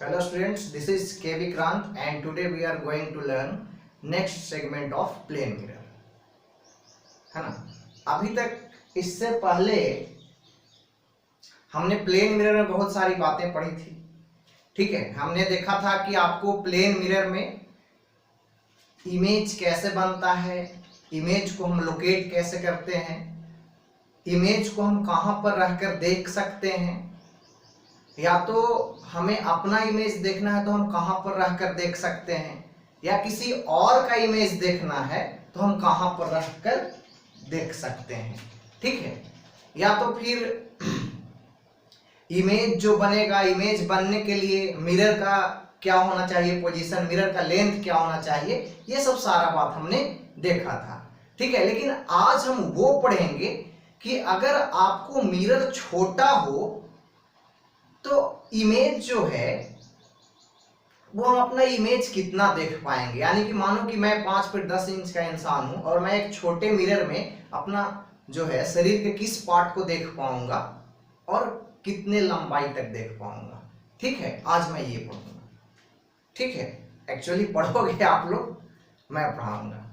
Hello students, this is K. Vikrant and today we are going to learn next segment of plane mirror, है ना। अभी तक इससे पहले हमने प्लेन मिरर में बहुत सारी बातें पढ़ी थी। ठीक है, हमने देखा था कि आपको प्लेन मिरर में इमेज कैसे बनता है, इमेज को हम लोकेट कैसे करते हैं, इमेज को हम कहां पर रहकर देख सकते हैं, या तो हमें अपना इमेज देखना है तो हम कहां पर रहकर देख सकते हैं, या किसी और का इमेज देखना है तो हम कहां पर रहकर देख सकते हैं। ठीक है, या तो फिर इमेज जो बनेगा, इमेज बनने के लिए मिरर का क्या होना चाहिए पोजीशन, मिरर का लेंथ क्या होना चाहिए, ये सब सारा बात हमने देखा था। ठीक है, लेकिन आज हम वो पढ़ेंगे कि अगर आपको मिरर छोटा हो तो इमेज जो है वो हम अपना इमेज कितना देख पाएंगे। यानी कि मानो कि मैं 5 फीट 10 इंच का इंसान हूं और मैं एक छोटे मिरर में अपना जो है शरीर के किस पार्ट को देख पाऊंगा और कितने लंबाई तक देख पाऊंगा। ठीक है, आज मैं ये पढ़ूंगा। ठीक है, एक्चुअली पढ़ोगे आप लोग, मैं पढ़ाऊंगा।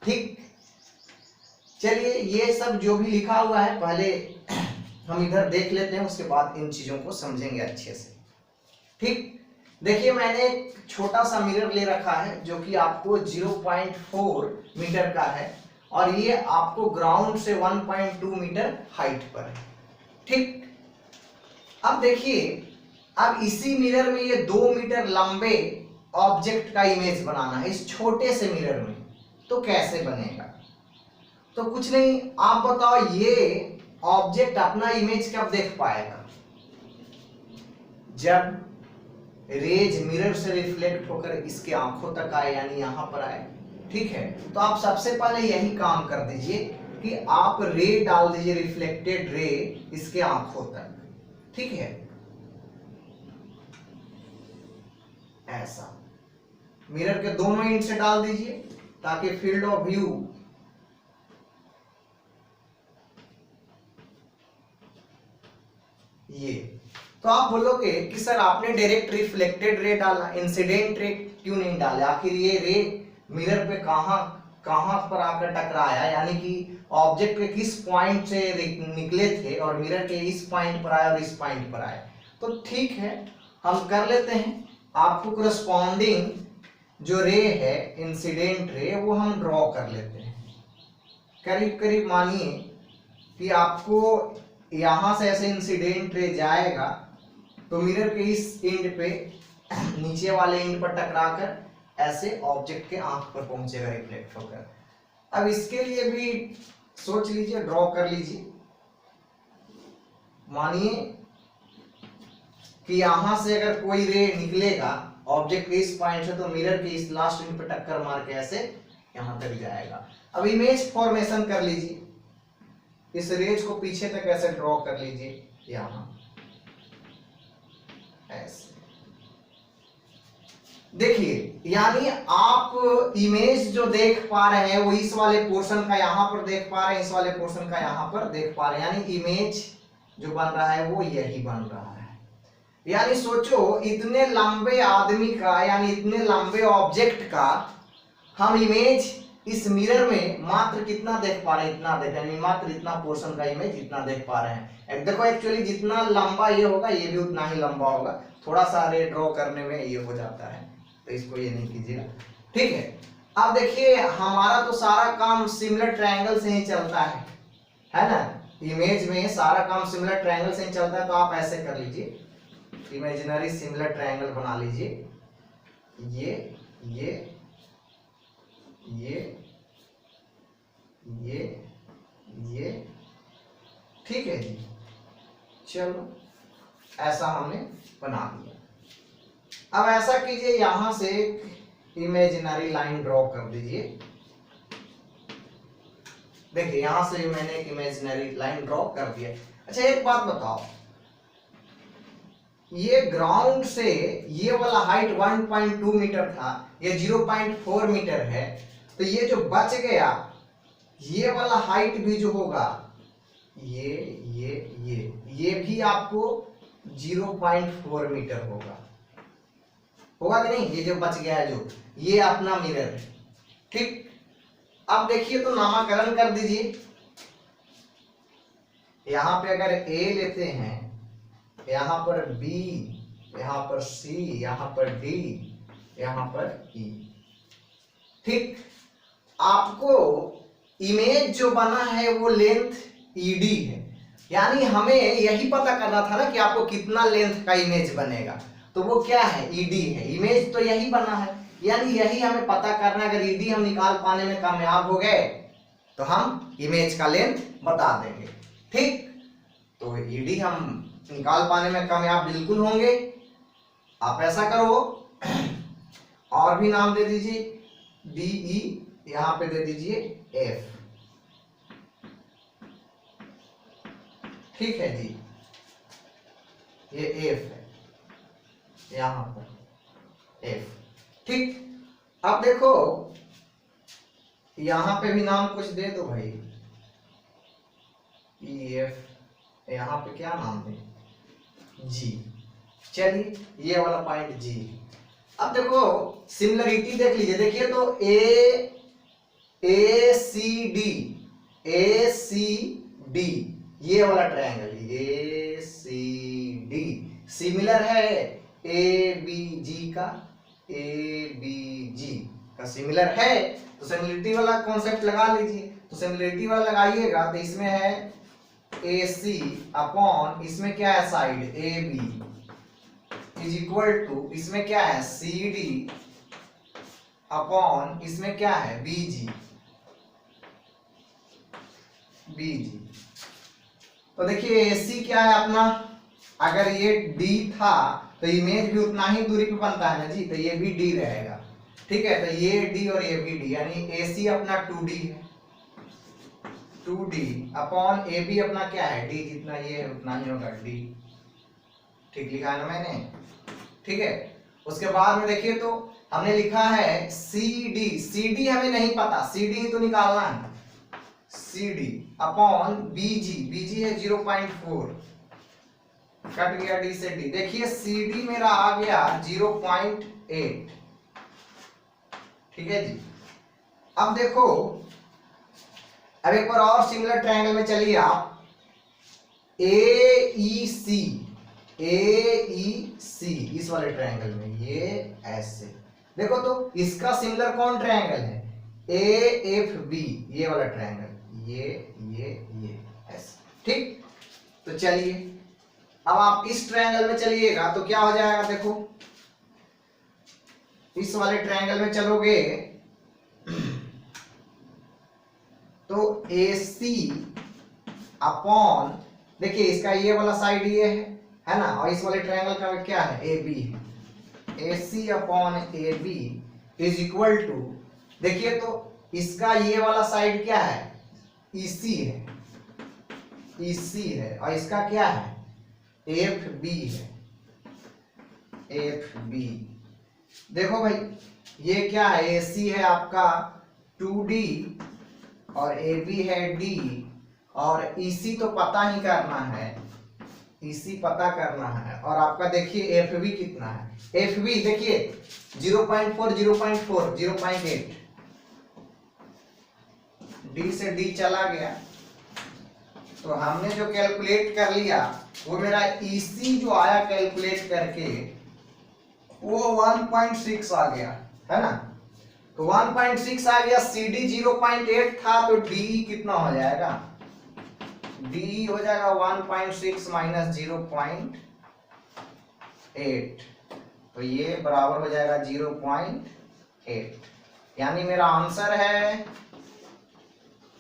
ठीक, चलिए ये सब जो भी लिखा हुआ है पहले हम इधर देख लेते हैं, उसके बाद इन चीजों को समझेंगे अच्छे से। ठीक, देखिए मैंने एक छोटा सा मिरर ले रखा है जो कि आपको 0.4 मीटर का है और ये आपको ग्राउंड से 1.2 मीटर हाइट पर है। ठीक, अब देखिए, अब इसी मिरर में ये 2 मीटर लंबे ऑब्जेक्ट का इमेज बनाना है इस छोटे से मिरर में, तो कैसे बनेगा? तो कुछ नहीं, आप बताओ ये ऑब्जेक्ट अपना इमेज कब देख पाएगा? जब रेज मिरर से रिफ्लेक्ट होकर इसके आंखों तक आए, यानी यहां पर आए। ठीक है, तो आप सबसे पहले यही काम कर दीजिए कि आप रे डाल दीजिए, रिफ्लेक्टेड रे इसके आंखों तक। ठीक है, ऐसा मिरर के दोनों एंड से डाल दीजिए ताकि फील्ड ऑफ व्यू ये। तो आप बोलोगे कि सर आपने डायरेक्ट रिफ्लेक्टेड रे डाला, इंसिडेंट रे क्यों नहीं डाला? आखिर ये रे मिरर पे कहां पर आकर टकराया, यानी कि ऑब्जेक्ट के किस पॉइंट से निकले थे और मिरर के इस पॉइंट पर आया और इस पॉइंट पर आए? तो ठीक है, हम कर लेते हैं। आपको करस्पॉन्डिंग जो रे है, इंसिडेंट रे, वो हम ड्रॉ कर लेते हैं। करीब करीब मानिए कि आपको यहां से ऐसे इंसिडेंट रे जाएगा तो मिरर के इस एंड पे नीचे वाले एंड पर टकराकर ऐसे ऑब्जेक्ट के आंख पर पहुंचेगा रिफ्लेक्ट होकर। अब इसके लिए भी सोच लीजिए, ड्रॉ कर लीजिए। मानिए कि यहां से अगर कोई रे निकलेगा ऑब्जेक्ट के इस पॉइंट से, तो मिरर के इस लास्ट एंड पे टक्कर मार के ऐसे यहां तक जाएगा। अब इमेज फॉर्मेशन कर लीजिए, इस रेज को पीछे तक ऐसे ड्रॉ कर लीजिए, यहां ऐसे। देखिए, यानी आप इमेज जो देख पा रहे हैं वो इस वाले पोर्शन का यहां पर देख पा रहे हैं, इस वाले पोर्शन का यहां पर देख पा रहे हैं, यानी इमेज जो बन रहा है वो यही बन रहा है। यानी सोचो, इतने लंबे आदमी का, यानी इतने लंबे ऑब्जेक्ट का हम इमेज इस मिरर में मात्र कितना देख पा रहे हैं? इतना देख रहे हैं, मात्र इतना पोर्शन का इमेज इतना देख पा रहे हैं। देखो एक्चुअली जितना लंबा ये होगा ये भी उतना ही लंबा होगा, थोड़ा सा रे ड्रॉ करने में ये हो जाता है, तो इसको ये नहीं कीजिएगा। ठीक है, अब देखिए हमारा तो सारा काम सिमिलर ट्रायंगल से ही चलता है ना। इमेज में सारा काम सिमिलर ट्रायंगल से ही चलता है, तो आप ऐसे कर लीजिए, इमेजिनरी सिमिलर ट्रायंगल बना लीजिए। ये ठीक है जी, चलो ऐसा हमने बना दिया। अब ऐसा कीजिए, यहां से एक इमेजिनरी लाइन ड्रॉ कर दीजिए। देखिए यहां से मैंने एक इमेजिनरी लाइन ड्रॉ कर दिया। अच्छा एक बात बताओ, ये ग्राउंड से ये वाला हाइट 1.2 मीटर था, ये 0.4 मीटर है, तो ये जो बच गया ये वाला हाइट भी जो होगा ये भी आपको 0.4 मीटर होगा। होगा कि नहीं, ये जो बच गया है जो, ये अपना मिरर है। ठीक, अब देखिए तो नामकरण कर दीजिए। यहां पे अगर A लेते हैं, यहां पर B, यहां पर C, यहां पर D, यहां पर E। ठीक, आपको इमेज जो बना है वो लेंथ ED है, यानी हमें यही पता करना था ना कि आपको कितना लेंथ का इमेज बनेगा, तो वो क्या है, ED है। इमेज तो यही बना है, यानी यही हमें पता करना है। अगर ED हम निकाल पाने में कामयाब हो गए तो हम इमेज का लेंथ बता देंगे। ठीक, तो ED हम निकाल पाने में कामयाब बिल्कुल होंगे। आप ऐसा करो, और भी नाम दे दीजिए, DE, यहां पे दे दीजिए F। ठीक है जी, ये F है, यहां पर F। ठीक, अब देखो यहां पे भी नाम कुछ दे दो भाई, EF, यहां पे क्या नाम दे, G। चलिए, ये वाला पॉइंट G। अब देखो सिमिलरिटी देख लीजिए, देखिए तो ACD ये वाला ट्रायंगल ACD सिमिलर है ABG का, ABG का सिमिलर है, तो सिमिलरिटी वाला कॉन्सेप्ट लगा लीजिए। तो सिमिलरिटी वाला लगाइएगा तो इसमें है AC अपॉन, इसमें क्या है side AB is equal to, इसमें क्या है CD अपॉन, इसमें क्या है BG। तो देखिए AC क्या है अपना, अगर ये D था तो इमेज भी उतना ही दूरी पे बनता है ना जी, तो ये भी D रहेगा। ठीक है, तो ये D और ये भी D, यानी AC अपना 2D है, 2D अपॉन AB अपना क्या है D, जितना ये है उतना ही होगा D। ठीक लिखा है ना मैंने। ठीक है, उसके बाद में देखिए तो हमने लिखा है CD हमें नहीं पता, CD तो निकालना है, CD अपॉन BG है 0.4, कट गया D से D। देखिए CD मेरा आ गया 0.8। ठीक है जी, अब देखो, अब एक बार और सिमिलर ट्रायंगल में चलिए आप, AEC इस वाले ट्रायंगल में, ये ऐसे देखो तो इसका सिमिलर कौन ट्रायंगल है, AFB ये वाला ट्रायंगल, ये ऐसे। ठीक, तो चलिए अब आप इस ट्रायंगल में चलिएगा तो क्या हो जाएगा, देखो इस वाले ट्रायंगल में चलोगे तो AC अपॉन, देखिए इसका ये वाला साइड ये है ना, और इस वाले ट्रायंगल का क्या है AB है, AC upon AB is equal to, देखिए तो इसका ये वाला साइड क्या है EC है, और इसका क्या है FB है, FB। देखो भाई ये क्या है, AC है आपका 2D और AB है D, और EC तो पता ही करना है, EC पता करना है, और आपका देखिए FB कितना है, FB देखिए 0.4 0.8, D से D चला गया, तो हमने जो कैलकुलेट कर लिया वो मेरा EC जो आया कैलकुलेट करके वो 1.6 आ गया, है ना, तो 1.6 आ गया। CD 0.8 था तो D कितना हो जाएगा, D हो जाएगा 1.6 माइनस 0.8, तो ये बराबर हो जाएगा 0.8, यानी मेरा आंसर है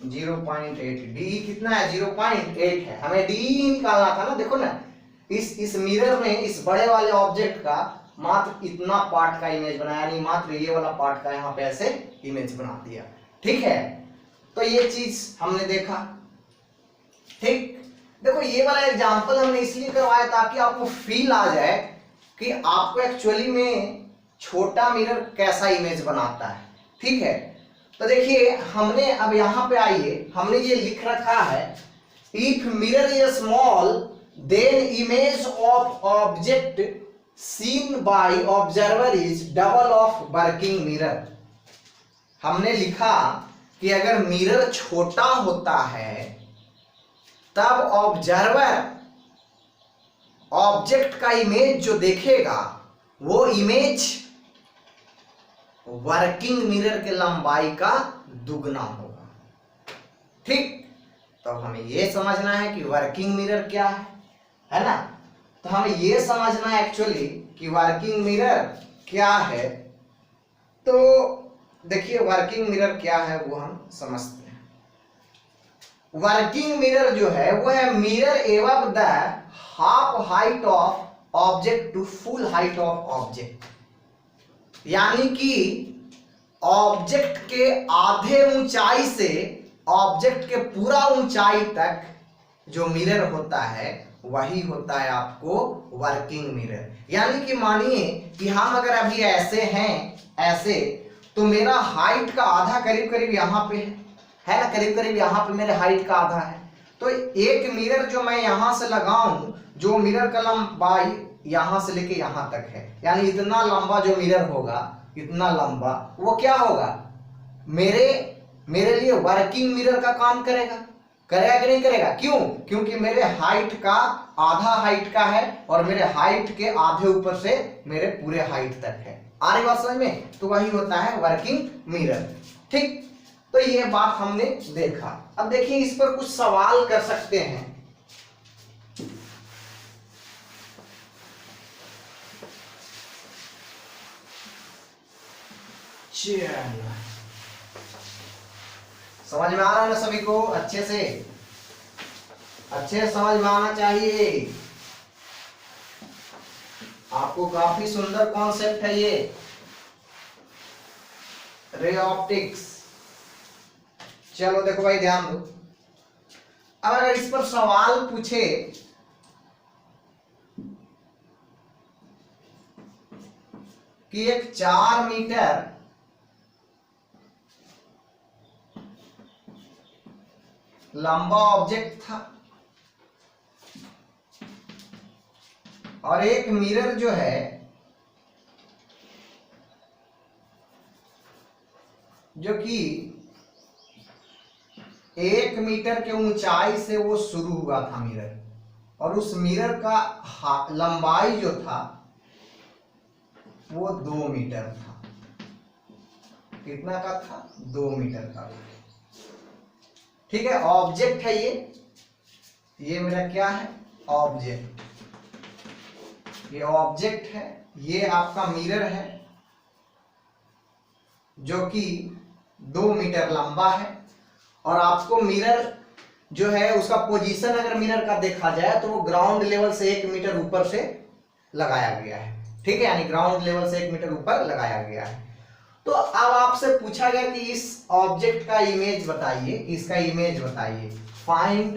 0.8। D कितना है 0.8 है, हमें D निकालना था ना। देखो ना इस मिरर में इस बड़े वाले ऑब्जेक्ट का मात्र इतना पार्ट का इमेज बनाया, यानी मात्र ये वाला पार्ट का यहाँ पे ऐसे इमेज बना दिया। ठीक है, तो ये चीज हमने देखा। ठीक, देखो ये वाला एग्जांपल हमने इसलिए करवाया ताकि आपको फील आ जाए कि आपको एक्चुअली में छोटा मिरर कैसा इमेज बनाता है। ठीक है, तो देखिए हमने अब यहाँ पे आइए, हमने ये लिख रखा है if mirror is small then image of object seen by observer is double of working mirror. हमने लिखा कि अगर मिरर छोटा होता है तब ऑब्जर्वर ऑब्जेक्ट का इमेज जो देखेगा वो इमेज वर्किंग मिरर के लंबाई का दुगना होगा। ठीक, तो हमें ये समझना है कि वर्किंग मिरर क्या है ना। तो हमें ये समझना है एक्चुअली कि वर्किंग मिरर क्या है। तो देखिए वर्किंग मिरर क्या है वो हम समझते हैं। वर्किंग मिरर जो है वो है mirror above the half height of object to full height of object, यानी कि ऑब्जेक्ट के आधे ऊंचाई से ऑब्जेक्ट के पूरा ऊंचाई तक जो मिरर होता है वही होता है आपको वर्किंग मिरर। यानी कि मानिए कि हम अगर अभी ऐसे हैं ऐसे, तो मेरा हाइट का आधा करीब करीब यहाँ पे है ना, करीब करीब यहाँ पे मेरे हाइट का आधा है। तो एक मिरर जो मैं यहाँ से लगाऊं, जो मिरर का लंबाई यहाँ से लेके यहाँ तक है, यानी इतना लंबा जो मिरर होगा, इतना लंबा, वो क्या होगा, मेरे लिए वर्किंग मिरर का काम करेगा कि नहीं करेगा? क्यों? क्योंकि मेरे हाइट का आधा हाइट का है और मेरे हाइट के आधे ऊपर से मेरे पूरे हाइट तक है। आ रही बात समझ में? तो वही होता है वर्किंग मिरर। ठीक, तो ये बात हमने देखा। अब देखिए इस पर कुछ सवाल कर सकते हैं। चलो, समझ में आ रहा है ना सभी को? अच्छे से समझ में आना चाहिए आपको। काफी सुंदर कॉन्सेप्ट है ये रे ऑप्टिक्स। चलो देखो भाई ध्यान दो। अब अगर इस पर सवाल पूछे कि एक 4 मीटर लंबा ऑब्जेक्ट था और एक मिरर जो है जो कि 1 मीटर के ऊंचाई से वो शुरू हुआ था मिरर, और उस मिरर का लंबाई जो था वो 2 मीटर था। कितना का था? 2 मीटर का। ठीक है, ऑब्जेक्ट है ये मेरा क्या है? ऑब्जेक्ट। ये ऑब्जेक्ट है, ये आपका मिरर है जो कि 2 मीटर लंबा है, और आपको मिरर जो है उसका पोजीशन अगर मिरर का देखा जाए तो वो ग्राउंड लेवल से 1 मीटर ऊपर से लगाया गया है। ठीक है, यानी ग्राउंड लेवल से 1 मीटर ऊपर लगाया गया है। तो अब आपसे पूछा गया कि इस ऑब्जेक्ट का इमेज बताइए, इसका इमेज बताइए। फाइंड,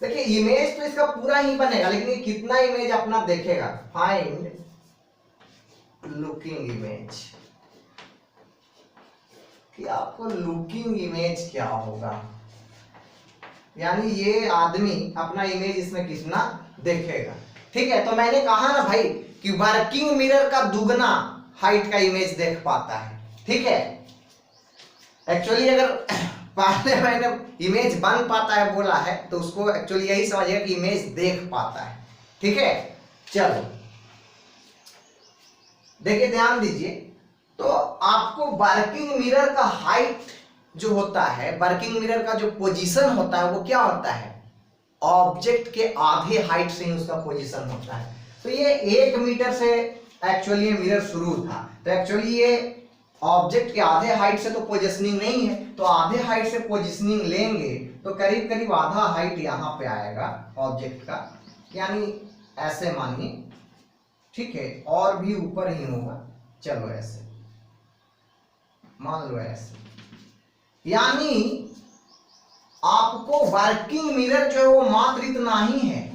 देखिए इमेज तो इसका पूरा ही बनेगा, लेकिन ये कितना इमेज अपना देखेगा। फाइंड लुकिंग इमेज, कि आपको लुकिंग इमेज क्या होगा, यानी ये आदमी अपना इमेज इसमें कितना देखेगा। ठीक है, तो मैंने कहा ना भाई कि वर्किंग मिरर का दुगना हाइट का इमेज देख पाता है। ठीक है, एक्चुअली अगर पहले मैंने इमेज बन पाता है बोला है तो उसको एक्चुअली यही समझिए कि इमेज देख पाता है। ठीक है, चलो देखिए ध्यान दीजिए। तो आपको वर्किंग मिरर का हाइट जो होता है, वर्किंग मिरर का जो पोजीशन होता है वो क्या होता है? ऑब्जेक्ट के आधे हाइट से ही उसका पोजीशन होता है। तो ये 1 मीटर से एक्चुअली मिरर शुरू था, तो एक्चुअली ये ऑब्जेक्ट के आधे हाइट से तो पोजीशनिंग नहीं है, तो आधे हाइट से पोजीशनिंग लेंगे तो करीब करीब आधा हाइट यहाँ पे आएगा ऑब्जेक्ट का, यानी ऐसे मानिए। ठीक है, और भी ऊपर ही होगा। चलो ऐसे मान लो, ऐसे, यानी आपको वर्किंग मिरर जो है वो मात्र इतना ही है।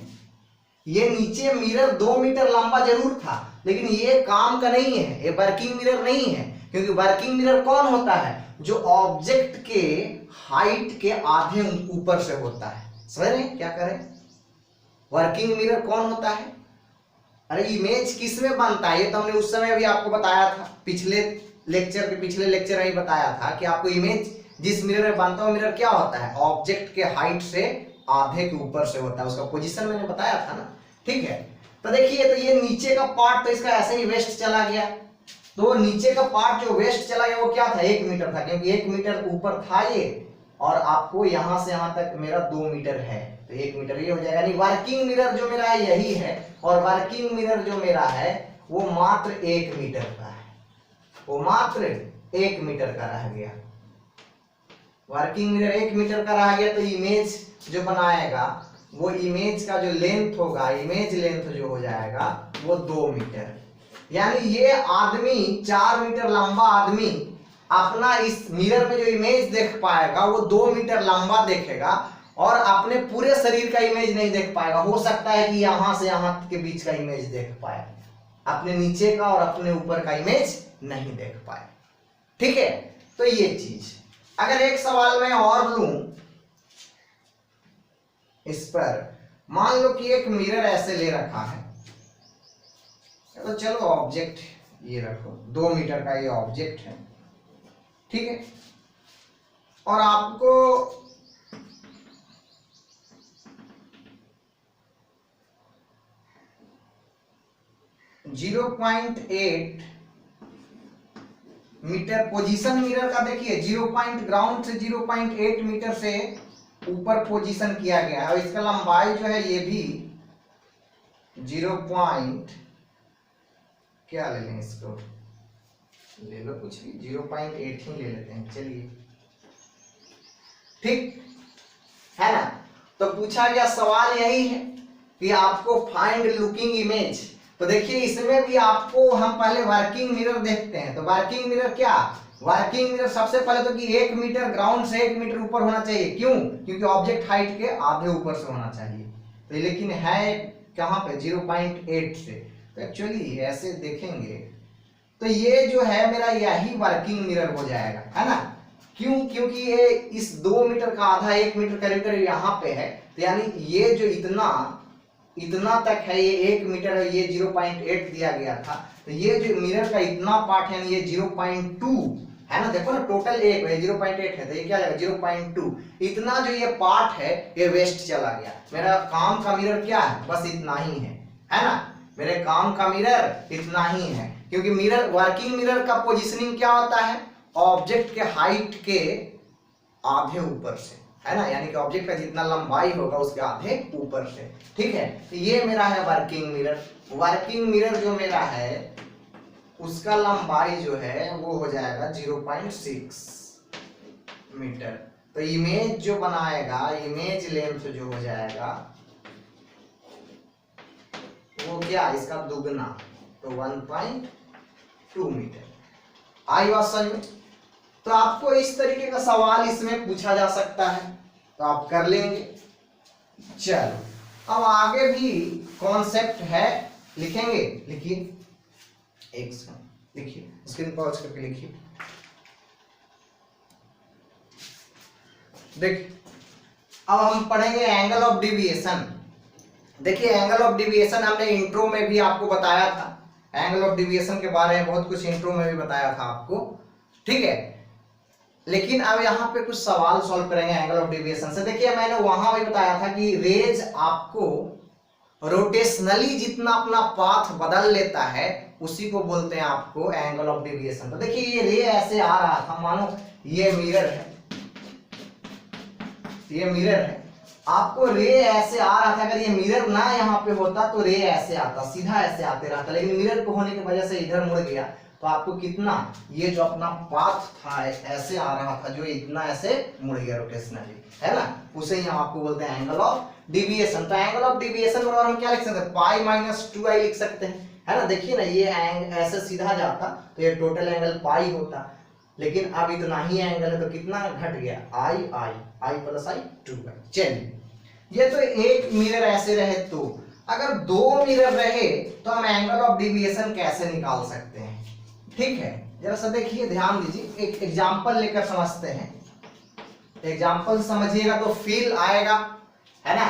ये नीचे मिरर 2 मीटर लंबा जरूर था, लेकिन ये काम का नहीं है, ये वर्किंग मिरर नहीं है। क्योंकि वर्किंग मिरर कौन होता है? जो ऑब्जेक्ट के हाइट के आधे ऊपर से होता है। समझ रहे हैं क्या करें? वर्किंग मिरर कौन होता है? अरे इमेज किस में बनता है? ये तो हमने उस समय भी आपको बताया था, पिछले लेक्चर में ही बताया था कि आपको इमेज जिस मिरर में बनता है वो मिरर क्या होता है? ऑब्जेक्ट के हाइट से आधे के ऊपर से होता है, उसका पोजीशन मैंने बताया था ना। ठीक है, तो देखिए, तो ये नीचे का पार्ट तो इसका ऐसे ही वेस्ट चला गया। तो नीचे का पार्ट जो वेस्ट चला गया वो क्या था? 1 मीटर था, क्योंकि 1 मीटर ऊपर था ये, और आपको यहां से यहां तक मेरा 2 मीटर है, तो 1 मीटर ये हो जाएगा। नहीं, वर्किंग मिरर जो मेरा है यही है, और वर्किंग मिरर जो मेरा है वो मात्र 1 मीटर का है, वो मात्र 1 मीटर का रह गया। वर्किंग मिरर 1 मीटर का रह गया, तो इमेज जो बनाएगा वो इमेज का जो लेंथ होगा, इमेज लेंथ जो हो जाएगा वो 2 मीटर। यानी ये आदमी 4 मीटर लंबा आदमी अपना इस मिरर में जो इमेज देख पाएगा वो 2 मीटर लंबा देखेगा, और अपने पूरे शरीर का इमेज नहीं देख पाएगा। हो सकता है कि यहां से यहां के बीच का इमेज देख पाए, अपने नीचे का और अपने ऊपर का इमेज नहीं देख पाए। ठीक है, तो ये चीज। अगर एक सवाल मैं और लूं इस पर, मान लो कि एक मिरर ऐसे ले रखा है, तो चलो ऑब्जेक्ट ये रखो, 2 मीटर का ये ऑब्जेक्ट है। ठीक है, और आपको .8 मीटर पोजीशन मिरर का देखिए, ग्राउंड से 0.8 मीटर से ऊपर पोजीशन किया गया है, और इसका लंबाई जो है ये भी 0. क्या ले लें इसको, ले लो कुछ भी, 0.8 ही ले लेते हैं, चलिए। ठीक है ना। तो पूछा गया सवाल यही है कि आपको फाइंड लुकिंग इमेज। तो देखिए, इसमें भी आपको हम पहले वर्किंग मिरर देखते हैं। तो वर्किंग मिरर क्या? वर्किंग मिरर सबसे पहले तो कि 1 मीटर, ग्राउंड से 1 मीटर ऊपर होना चाहिए। क्यों? क्योंकि ऑब्जेक्ट हाइट के आधे ऊपर से होना चाहिए। तो लेकिन है कहां पे? 0.8 से। तो एक्चुअली ऐसे देखेंगे तो ये जो है मेरा यही वर्किंग मिरर हो जाएगा, है ना। क्यों? क्योंकि ये इस 2 मीटर का आधा, 1 मीटर करीब करीब यहाँ पे है, तो यानी ये जो इतना तक है, ये 1 मीटर है, ये 0.8 दिया गया था। तो ये जो मिरर का इतना पार्ट है, ये 0.2 है ना। देखो ना, टोटल 1 है, 0.8 है, तो ये क्या जाएगा? 0.2। इतना जो ये पार्ट है ये वेस्ट चला गया। मेरा काम का मिरर क्या है? बस इतना ही है ना। मेरे काम का मिरर इतना ही है, क्योंकि मिरर, वर्किंग मिरर का पोजीशनिंग क्या होता है? ऑब्जेक्ट के हाइट के आधे ऊपर से, है ना। यानी कि ऑब्जेक्ट का जितना लंबाई होगा उसके आधे ऊपर से। ठीक है, तो ये मेरा है वर्किंग मिरर। वर्किंग मिरर जो मेरा है उसका लंबाई जो है वो हो जाएगा 0.6 मीटर। तो इमेज जो बनाएगा, इमेज लेंथ जो हो जाएगा वो क्या? इसका दुगना, तो 1.2 मीटर। आई बात समझ में? तो आपको इस तरीके का सवाल इसमें पूछा जा सकता है, तो आप कर लेंगे। चलो, अब आगे भी कॉन्सेप्ट है, लिखेंगे। लिखिए, एक सेकंड लिखिए, स्क्रीन पॉज करके लिखिए। देखिए, अब हम पढ़ेंगे एंगल ऑफ डिविएशन। देखिए, एंगल ऑफ डिविएशन हमने इंट्रो में भी आपको बताया था। एंगल ऑफ डिविएशन के बारे में बहुत कुछ इंट्रो में भी बताया था आपको। ठीक है, लेकिन अब यहाँ पे कुछ सवाल सॉल्व करेंगे एंगल ऑफ डिविएशन से। देखिए, मैंने वहां भी बताया था कि रेज आपको रोटेशनली जितना अपना पाथ बदल लेता है उसी को बोलते हैं आपको एंगल ऑफ डिविएशन। तो देखिए, ये रे ऐसे आ रहा था, मानो ये मिरर है, ये मिरर है, आपको रे ऐसे आ रहा था। अगर ये मिरर ना यहाँ पे होता तो रे ऐसे आता, सीधा ऐसे आते रहता, लेकिन मिरर को होने की वजह से इधर मुड़ गया, तो आपको कितना, ये जो अपना पाथ था ऐसे आ रहा था, जो इतना ऐसे मुड़ गया रोटेशनली, है ना, उसे ही हम आपको बोलते हैं एंगल ऑफ डिविएशन। तो एंगल ऑफ डिविएशन बराबर हम क्या लिख सकते हैं? पाई माइनस 2i लिख सकते हैं, है ना। देखिए ना, ये ऐसे सीधा जाता तो ये टोटल एंगल पाई होता, लेकिन अब इतना ही एंगल है तो कितना घट गया? आई प्लस आई 2i। चलिए, ये तो एक मिरर ऐसे रहे, तो अगर 2 मिरर रहे तो हम एंगल ऑफ डिविएशन कैसे निकाल सकते हैं? ठीक है, जरा सा देखिए, ध्यान दीजिए, एक एग्जांपल लेकर समझते हैं। एग्जांपल समझिएगा तो फील आएगा, है ना।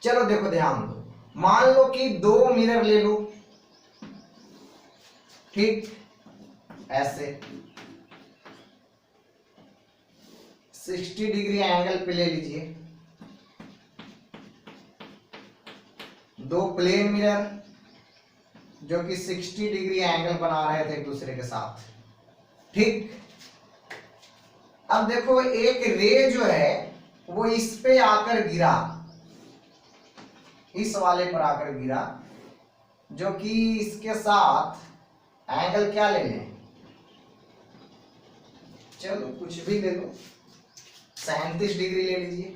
चलो देखो ध्यान दो, मान लो कि दो मिरर ले लो, ठीक, ऐसे 60 डिग्री एंगल पे ले लीजिए, दो प्लेन मिरर जो कि 60 डिग्री एंगल बना रहे थे एक दूसरे के साथ, ठीक। अब देखो एक रे जो है वो इस पे आकर गिरा, इस वाले पर आकर गिरा, जो कि इसके साथ एंगल क्या ले लें, चलो कुछ भी ले लो, 37 डिग्री ले लीजिए,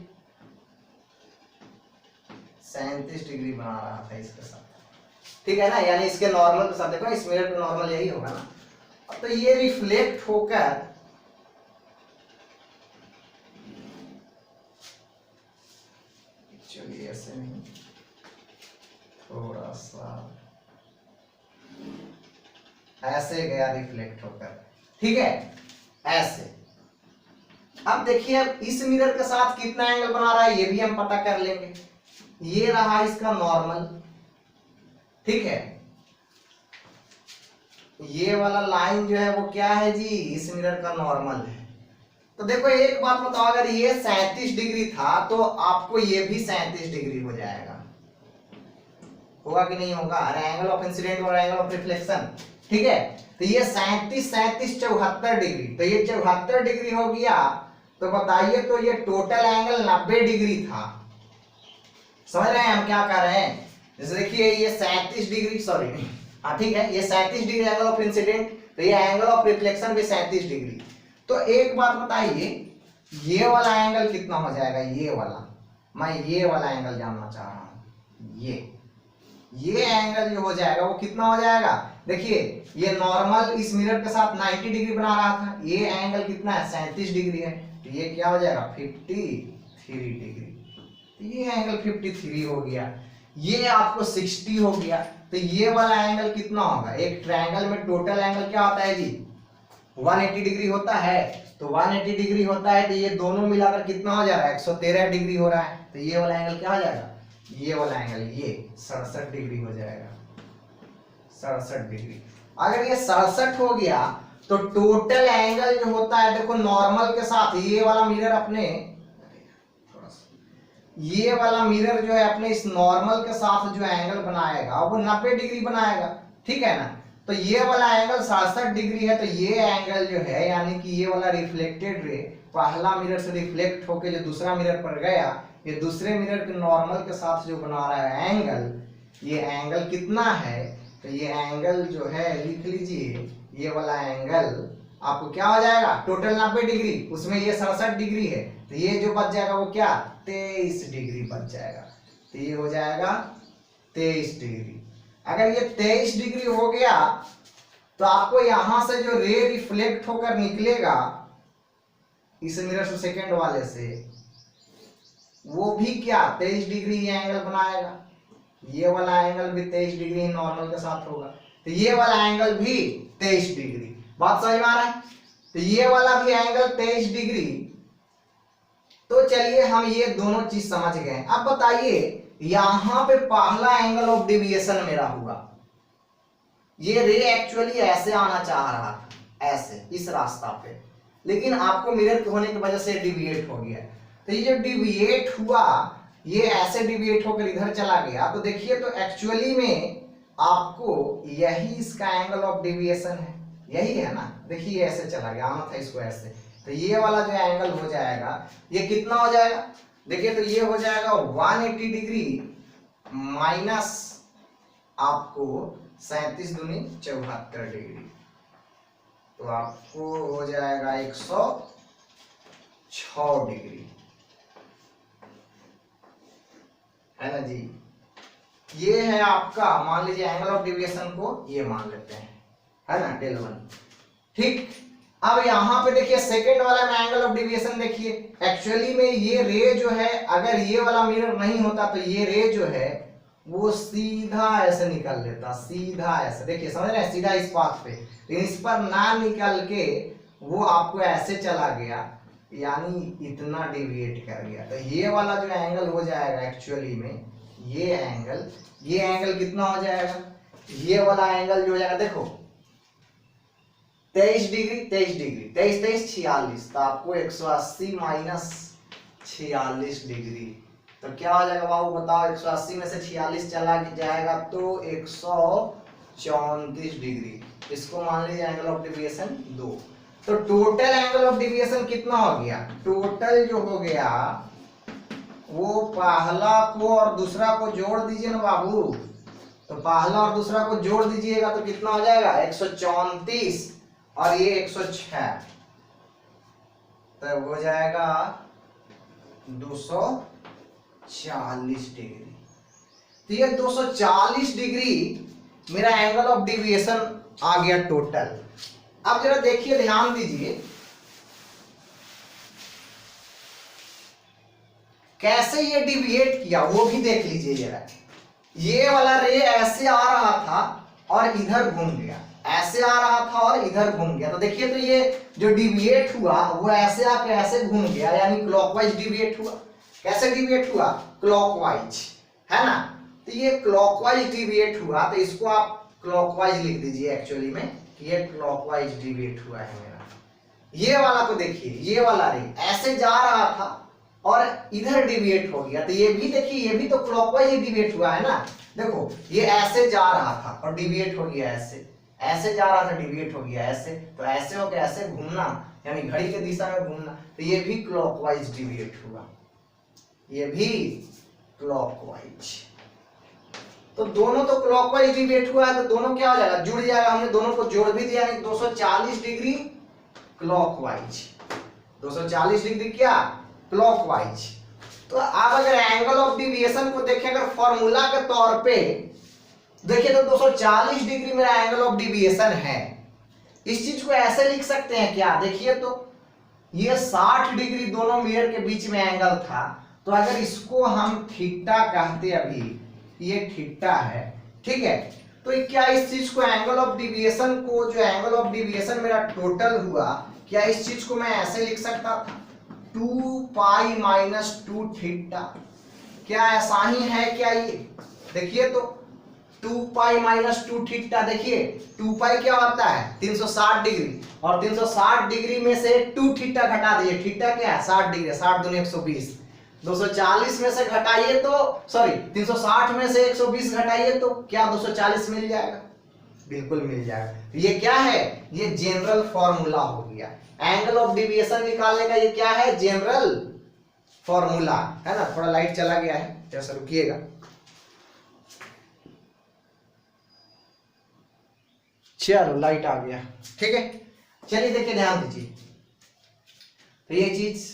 37 डिग्री बना रहा था इसके साथ, ठीक है ना, यानी इसके नॉर्मल के साथ देखो इस मिरर पे नॉर्मल यही होगा ना। अब तो ये रिफ्लेक्ट होकर चलिए ऐसे नहीं, थोड़ा सा ऐसे गया रिफ्लेक्ट होकर, ठीक है, ऐसे। अब देखिए अब इस मिरर के साथ कितना एंगल बना रहा है ये भी हम पता कर लेंगे। ये रहा इसका नॉर्मल, ठीक है, ये वाला लाइन जो है वो क्या है जी, इस मिरर का नॉर्मल है। तो देखो एक बात बताओ, अगर ये 37 डिग्री था तो आपको ये भी 37 डिग्री हो जाएगा, होगा कि नहीं होगा, अरे एंगल ऑफ इंसिडेंट और एंगल ऑफ रिफ्लेक्शन, ठीक है। तो ये 37 37 74 डिग्री, तो ये 74 डिग्री हो गया, तो बताइए तो ये टोटल एंगल 90 डिग्री था। समझ रहे हैं हम क्या कर रहे हैं, जैसे देखिए ये 37 डिग्री, सॉरी हाँ ठीक है, ये 37 डिग्री एंगल ऑफ इंसिडेंट, तो ये एंगल ऑफ रिफ्लेक्शन भी 37 डिग्री। तो एक बात बताइए, ये वाला एंगल कितना हो जाएगा, ये वाला, मैं ये वाला एंगल जानना चाह रहा हूं, ये एंगल जो हो जाएगा वो कितना हो जाएगा। देखिए ये नॉर्मल इस मिरर के साथ 90 डिग्री बना रहा था, ये एंगल कितना है 37 डिग्री है, तो ये क्या हो जाएगा 53 डिग्री, तो ये एंगल 53 हो गया, ये आपको 60 हो गया। तो ये वाला एंगल कितना होगा, एक ट्रायंगल में टोटल एंगल क्या होता है जी 180 डिग्री होता है, तो 180 डिग्री होता है, तो ये दोनों मिलाकर कितना हो जा रहा है 113 डिग्री हो रहा है, तो ये वाला एंगल क्या हो जाएगा, ये वाला एंगल ये 67 डिग्री हो जाएगा, 67 डिग्री। अगर ये 67 हो गया तो टोटल एंगल जो होता है देखो नॉर्मल के साथ, ये वाला मिरर अपने, ये वाला मिरर जो है अपने इस नॉर्मल के साथ जो एंगल बनाएगा वो 90 डिग्री बनाएगा, ठीक है ना। तो ये वाला एंगल 67 डिग्री है, तो ये एंगल जो है यानी कि ये वाला रिफ्लेक्टेड रे पहला मिरर से रिफ्लेक्ट होके जो दूसरा मिरर पर गया, ये दूसरे मिरर के नॉर्मल के साथ जो बना रहा है एंगल, ये एंगल कितना है, तो ये एंगल जो है लिख लीजिए, ये वाला एंगल आपको क्या हो जाएगा टोटल 90 डिग्री, उसमें ये 67 डिग्री है, तो ये जो बच जाएगा वो क्या 23 डिग्री बच जाएगा, तो ये हो जाएगा 23 डिग्री। अगर ये 23 डिग्री हो गया तो आपको यहां से जो रे रिफ्लेक्ट होकर निकलेगा इस मिरर से सेकंड वाले से, वो भी क्या 23 डिग्री एंगल बनाएगा, ये वाला एंगल भी 23 डिग्री नॉर्मल के साथ होगा, तो ये वाला एंगल भी 23 डिग्री। बात समझ में आ रहा है, तो ये वाला भी एंगल 23 डिग्री। तो चलिए हम ये दोनों चीज समझ गए। अब बताइए यहां पे पहला एंगल ऑफ डेविएशन मेरा हुआ, ये रे एक्चुअली ऐसे आना चाह रहा था, ऐसे इस रास्ता पे, लेकिन आपको मिरर होने की वजह से डिविएट हो गया। तो ये जो डिविएट हुआ ये ऐसे डिविएट होकर इधर चला गया, तो देखिए तो एक्चुअली में आपको यही इसका एंगल ऑफ डेविएशन है, यही है ना, देखिए ऐसे चला गया, आना था इसको ऐसे, तो ये वाला जो एंगल हो जाएगा ये कितना हो जाएगा, देखिए तो ये हो जाएगा 180 डिग्री माइनस आपको 37 दूनी 74 डिग्री, तो आपको हो जाएगा 106 डिग्री, है ना जी। ये है आपका, मान लीजिए एंगल ऑफ डेविएशन को ये मान लेते हैं, है ना del1, ठीक। अब यहां पे देखिए सेकंड वाला में एंगल ऑफ डेविएशन देखिए, एक्चुअली में ये रे जो है अगर ये वाला मिरर नहीं होता तो ये रे जो है वो सीधा ऐसे निकल लेता, सीधा ऐसे, देखिए समझ रहे हैं, सीधा इस पाथ पे, लेकिन इस पर ना निकल के वो आपको ऐसे चला गया, यानी इतना डिविएट कर गया। तो ये वाला जो एंगल हो जाएगा एक्चुअली में, ये एंगल कितना हो जाएगा, ये वाला एंगल जो हो जाएगा देखो 23 डिग्री 23 डिग्री 23 23 46, तो आपको 180 माइनस 46 डिग्री, तो क्या हो जाएगा बाबू बताओ, 180 में से 46 चला जाएगा तो 134 डिग्री। इसको मान लीजिए एंगल ऑफ डेविएशन 2। तो टोटल एंगल ऑफ डेविएशन कितना हो गया, टोटल जो हो गया वो पहला को और दूसरा को जोड़ दीजिए ना बाबू, तो पहला और दूसरा को जोड़ दीजिएगा तो कितना हो जाएगा 134 और ये 106, तो हो जाएगा 240 डिग्री। तो ये 240 डिग्री मेरा एंगल ऑफ डेविएशन आ गया टोटल। अब जरा देखिए, ध्यान दीजिए कैसे ये डिविएट किया वो भी देख लीजिए जरा। ये वाला रे ऐसे आ रहा था और इधर घूम गया, ऐसे आ रहा था और इधर घूम गया, तो देखिए तो ये जो डिविएट हुआ वो ऐसे आके ऐसे घूम गया, यानी क्लॉकवाइज डिविएट हुआ। कैसे डिविएट हुआ, क्लॉकवाइज, है ना। तो ये क्लॉकवाइज डिविएट हुआ, तो इसको आप क्लॉकवाइज लिख दीजिए एक्चुअली में, ये क्लॉकवाइज डिविएट हुआ है मेरा। ये वाला को देखिए, ये वाला रे ऐसे जा रहा था और इधर डिविएट हो गया, तो ये भी देखिए, ये भी तो क्लॉकवाइज डिविएट हुआ है ना। देखो ये ऐसे जा रहा था और डिविएट हो गया ऐसे, ऐसे जा रहा था डिविएट हो गया ऐसे, तो ऐसे हो गया ऐसे घूमना, यानी घड़ी के दिशा में घूमना, तो ये भी क्लॉकवाइज डिविएट हुआ, ये भी क्लॉकवाइज। तो दोनों तो क्लॉकवाइज डिविएट हुआ है, तो दोनों क्या हो जाएगा, जुड़ जाएगा। हमने दोनों को जोड़ भी दिया, यानी 240 डिग्री क्लॉकवाइज, 240 डिग्री क्या, क्लॉकवाइज। तो आप अगर एंगल ऑफ डिविएशन को देखें अगर फॉर्मूला के तौर पे देखिए तो 240 डिग्री मेरा एंगल ऑफ डिविएशन है। इस चीज को ऐसे लिख सकते हैं क्या, देखिए तो ये 60 डिग्री दोनों मिरर के बीच में एंगल था, तो अगर इसको हम थीटा कहते, अभी ये थीटा है, ठीक है, तो क्या इस चीज को एंगल ऑफ डिविएशन को, जो एंगल ऑफ डिविएशन मेरा टोटल हुआ, क्या इस चीज को मैं ऐसे लिख सकता था 2 पाई माइनस 2 थीटा, क्या ऐसा ही है क्या ये, देखिए तो 2 पाई माइनस 2 थीटा, देखिए 2 पाई क्या होता है 360 डिग्री, और 360 डिग्री में से 2 थीटा घटा दीजिए, थीटा क्या है 60 डिग्री, 60 दूनी 120, 240 में से घटाइए तो सॉरी 360 में से 120 घटाइए तो क्या 240 मिल जाएगा, बिल्कुल मिल जाएगा। ये क्या है, ये जनरल फॉर्मूला हो गया एंगल ऑफ डेविएशन निकालने का, ये क्या है जनरल फॉर्मूला, है ना। थोड़ा लाइट चला गया है, जैसा रुकिएगा, चलो लाइट आ गया, ठीक है। चलिए देखिए ध्यान दीजिए, तो ये चीज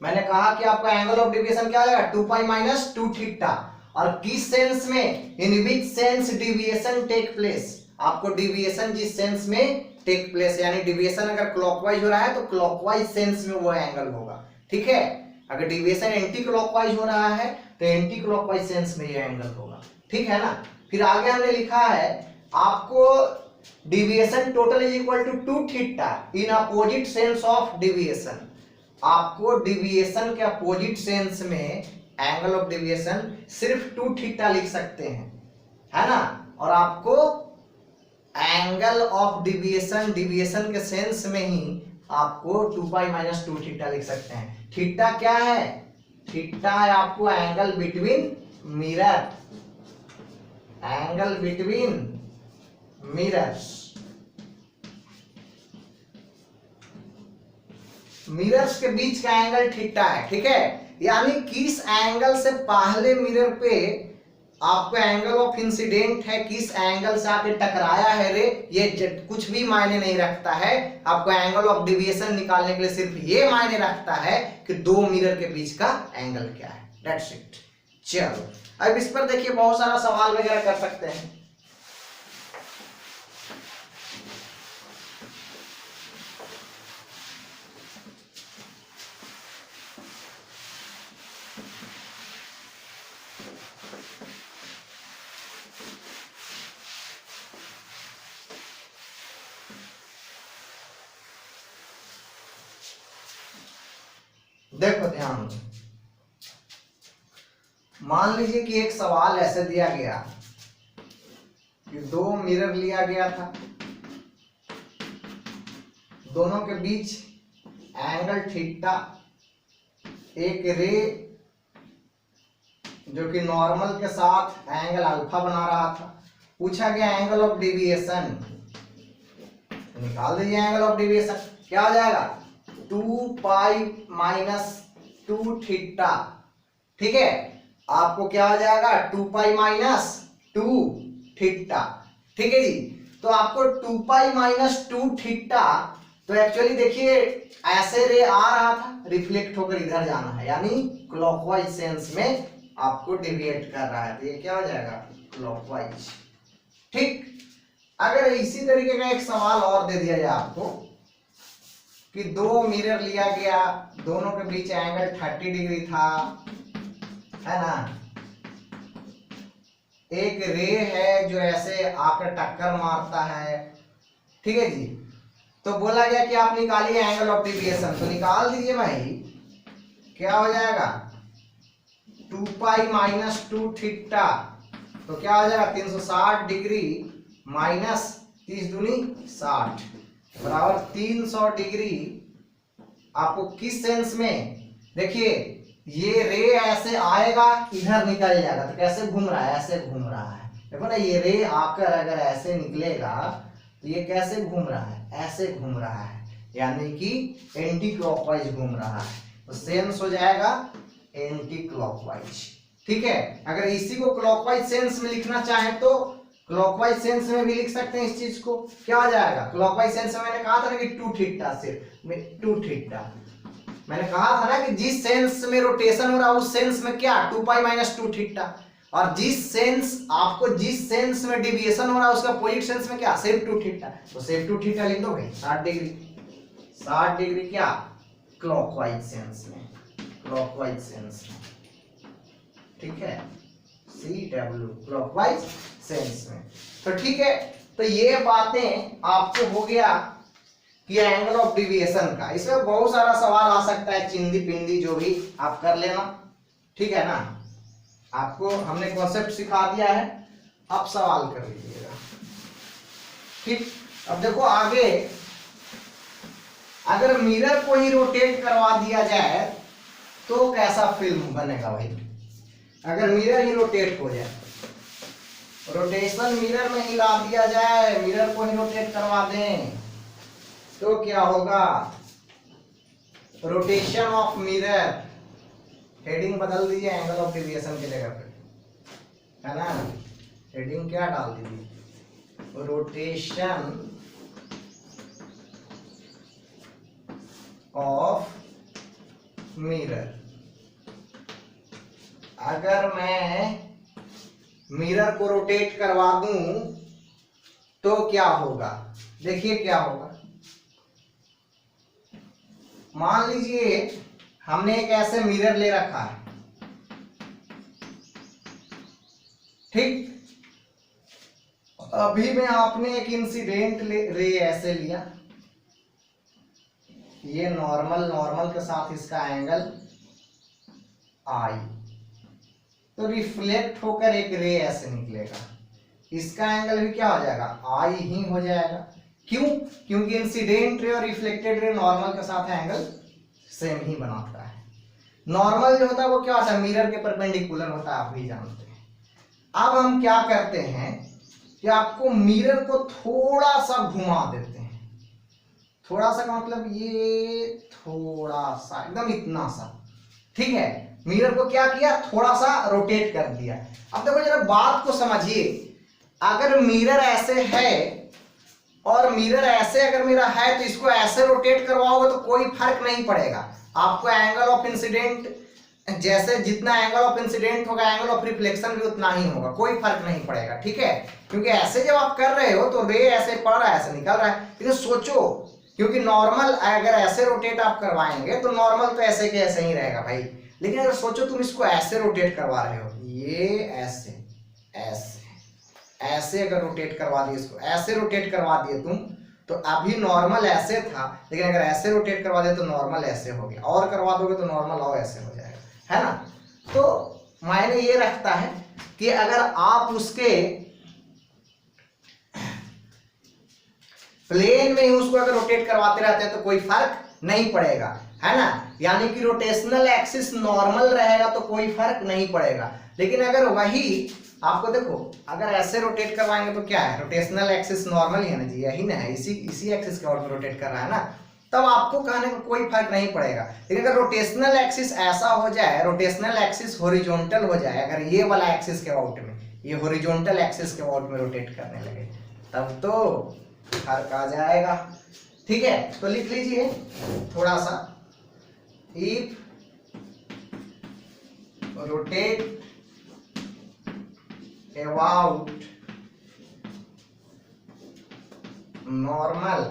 मैंने कहा कि आपका एंगल ऑफ डेविएशन क्या आएगा 2 पाई माइनस 2 थीटा, और किस सेंस में, इन विच सेंस डिविएशन टेक प्लेस, आपको डिविएशन जिस सेंस में टेक प्लेस, यानी डिविएशन अगर क्लॉकवाइज हो रहा है तो क्लॉकवाइज सेंस में वो एंगल होगा, ठीक है। अगर डिविएशन एंटी क्लॉकवाइज हो रहा है तो एंटी क्लॉकवाइज सेंस में ये एंगल होगा, ठीक है ना। फिर आगे हमने लिखा है आपको deviation total is equal to 2 theta in opposite sense of deviation, आपको डिविएशन के अपोजिट सेंस में एंगल ऑफ डिविएशन सिर्फ 2 थीटा लिख सकते हैं, है ना। और आपको एंगल ऑफ डिविएशन, डिविएशन के सेंस में ही आपको 2 पाई माइनस 2 थीटा लिख सकते हैं। थीटा क्या है, थीटा है आपको angle between mirror, angle between mirrors, mirrors के बीच का एंगल थीटा है, ठीक है। यानी किस एंगल से पहले मिरर पे आपको एंगल ऑफ इंसिडेंट है, किस एंगल से आके टकराया है रे, ये कुछ भी मायने नहीं रखता है। आपको एंगल ऑफ डेविएशन निकालने के लिए सिर्फ ये मायने रखता है कि दो मिरर के बीच का एंगल क्या है, दैट्स इट। चलो अब इस पर देखिए बहुत सारा सवाल वगैरह कर सकते हैं। देखो ध्यान से, मान लीजिए कि एक सवाल ऐसे दिया गया कि दो मिरर लिया गया था, दोनों के बीच एंगल थीटा, एक रे जो कि नॉर्मल के साथ एंगल अल्फा बना रहा था, पूछा गया एंगल ऑफ डेविएशन, निकाल दीजिए एंगल ऑफ डेविएशन, क्या हो जाएगा 2 पाई माइनस 2 थीटा। ठीक है, आपको क्या हो जाएगा 2 पाई माइनस 2 थीटा। ठीक है जी, तो आपको 2 पाई माइनस 2 थीटा, तो एक्चुअली देखिए ऐसे रे आ रहा था, रिफ्लेक्ट होकर इधर जाना है, यानी क्लॉकवाइज सेंस में आपको डेविएट कर रहा है, तो ये क्या हो जाएगा क्लॉकवाइज। ठीक, अगर इसी तरीके का एक सवाल और दे दिया जाए आपको कि दो मिरर लिया गया, दोनों के बीच एंगल 30 डिग्री था, है ना, एक रे है जो ऐसे आकर टक्कर मारता है, ठीक है जी, तो बोला गया कि आप निकालिए एंगल ऑफ डेविएशन, तो निकाल दीजिए भाई, क्या हो जाएगा 2 पाई माइनस 2 थीटा, तो क्या हो जाएगा 360 डिग्री माइनस 30 दूनी 60 बराबर 300 डिग्री। आपको किस सेंस में, देखिए ये रे ऐसे आएगा इधर निकल जाएगा, तो कैसे घूम रहा है, ऐसे घूम रहा है, देखो ना, ये रे आकर अगर ऐसे निकलेगा तो ये कैसे घूम रहा है, ऐसे घूम रहा है, यानी कि एंटी क्लॉकवाइज घूम रहा है, तो सेंस हो जाएगा एंटी क्लॉकवाइज। ठीक है, अगर इसी को क्लॉकवाइज सेंस में लिखना चाहें तो क्लॉकवाइज सेंस में भी लिख सकते हैं इस चीज को, क्या हो जाएगा क्लॉकवाइज सेंस में, मैंने कहा था ना कि 2 थीटा, सिर्फ 2 थीटा, मैंने कहा था ना कि जिस सेंस में रोटेशन हो रहा है उस सेंस में क्या 2 पाई माइनस 2 थीटा, और जिस सेंस में डेविएशन हो रहा है उसका अपोजिट सेंस में क्या सिर्फ 2 थीटा, तो सिर्फ 2 थीटा लिख दो भाई, 60 डिग्री, 60 डिग्री क्या क्लॉकवाइज सेंस में, क्लॉकवाइज सेंस में। ठीक है, CW क्लॉकवाइज सेंस में। तो ठीक है, तो ये बातें आपको हो गया कि एंगल ऑफ डेविएशन का, इसमें बहुत सारा सवाल आ सकता है, चिंदी पिंदी जो भी आप कर लेना, ठीक है ना, आपको हमने कॉन्सेप्ट सिखा दिया है, अब सवाल कर लीजिएगा। ठीक, अब देखो आगे, अगर मिरर को ही रोटेट करवा दिया जाए तो कैसा फिल्म बनेगा भाई, अगर मिरर ही रोटेट हो जाए, रोटेशन मिरर में ही ला दिया जाए, मिरर को ही रोटेट करवा दें तो क्या होगा, रोटेशन ऑफ मिरर, हेडिंग बदल दीजिए एंगल ऑफ डेविएशन की जगह पे, है ना, हेडिंग क्या डाल दीजिए, रोटेशन ऑफ मिरर। अगर मैं मिरर को रोटेट करवा दूं तो क्या होगा, देखिए क्या होगा, मान लीजिए हमने एक ऐसे मिरर ले रखा है, ठीक, अभी में आपने एक इंसिडेंट रे ऐसे लिया, ये नॉर्मल के साथ इसका एंगल आई, तो रिफ्लेक्ट होकर एक रे ऐसे निकलेगा, इसका एंगल भी क्या हो जाएगा आई ही हो जाएगा, क्यों, क्योंकि इंसिडेंट रे और रिफ्लेक्टेड रे नॉर्मल के साथ एंगल सेम ही बनाता है, नॉर्मल जो होता है वो क्या होता है मिरर के परपेंडिकुलर होता है, आप भी जानते हैं। अब हम क्या करते हैं कि आपको मिरर को थोड़ा सा घुमा देते हैं, थोड़ा सा का मतलब ये थोड़ा सा, एकदम इतना सा, ठीक है, मिरर को क्या किया थोड़ा सा रोटेट कर दिया। अब देखो जरा बात को समझिए, अगर मिरर ऐसे है और मिरर ऐसे अगर मेरा है तो इसको ऐसे रोटेट करवाओगे तो कोई फर्क नहीं पड़ेगा, आपको एंगल ऑफ इंसिडेंट जैसे जितना एंगल ऑफ इंसिडेंट होगा एंगल ऑफ रिफ्लेक्शन भी उतना ही होगा, कोई फर्क नहीं पड़ेगा, ठीक है, क्योंकि ऐसे जब आप कर रहे हो तो रे ऐसे पड़ रहा है ऐसे निकल रहा है, लेकिन सोचो क्योंकि नॉर्मल अगर ऐसे रोटेट आप करवाएंगे तो नॉर्मल तो ऐसे के ऐसे ही रहेगा भाई, लेकिन अगर सोचो तुम इसको ऐसे रोटेट करवा रहे हो, ये ऐसे ऐसे ऐसे अगर रोटेट करवा दिए, इसको ऐसे रोटेट करवा दिए तुम, तो अभी नॉर्मल ऐसे था, लेकिन अगर ऐसे रोटेट करवा दे तो नॉर्मल ऐसे हो गया, और करवा दोगे तो नॉर्मल और ऐसे हो जाएगा, है ना। तो मायने ये रखता है कि अगर आप उसके प्लेन में ही उसको अगर रोटेट करवाते रहते हैं तो कोई फर्क नहीं पड़ेगा, है ना। यानी कि रोटेशनल एक्सिस नॉर्मल रहेगा तो कोई फर्क नहीं पड़ेगा। लेकिन अगर वही आपको देखो, अगर ऐसे रोटेट करवाएंगे तो क्या है, रोटेशनल एक्सिस नॉर्मल ही है ना जी, यही ना है, इसी एक्सिस के ओर रोटेट कर रहा है ना, तब आपको कहने में कोई फर्क नहीं पड़ेगा। लेकिन अगर रोटेशनल एक्सिस ऐसा हो जाए, रोटेशनल एक्सिस हॉरिजॉन्टल हो जाए, अगर ये वाला एक्सिस के अबाउट में, ये हॉरिजॉन्टल एक्सिस के अबाउट में रोटेट करने लगे, तब तो फर्क आ जाएगा। ठीक है, तो लिख लीजिए थोड़ा सा, if rotate about normal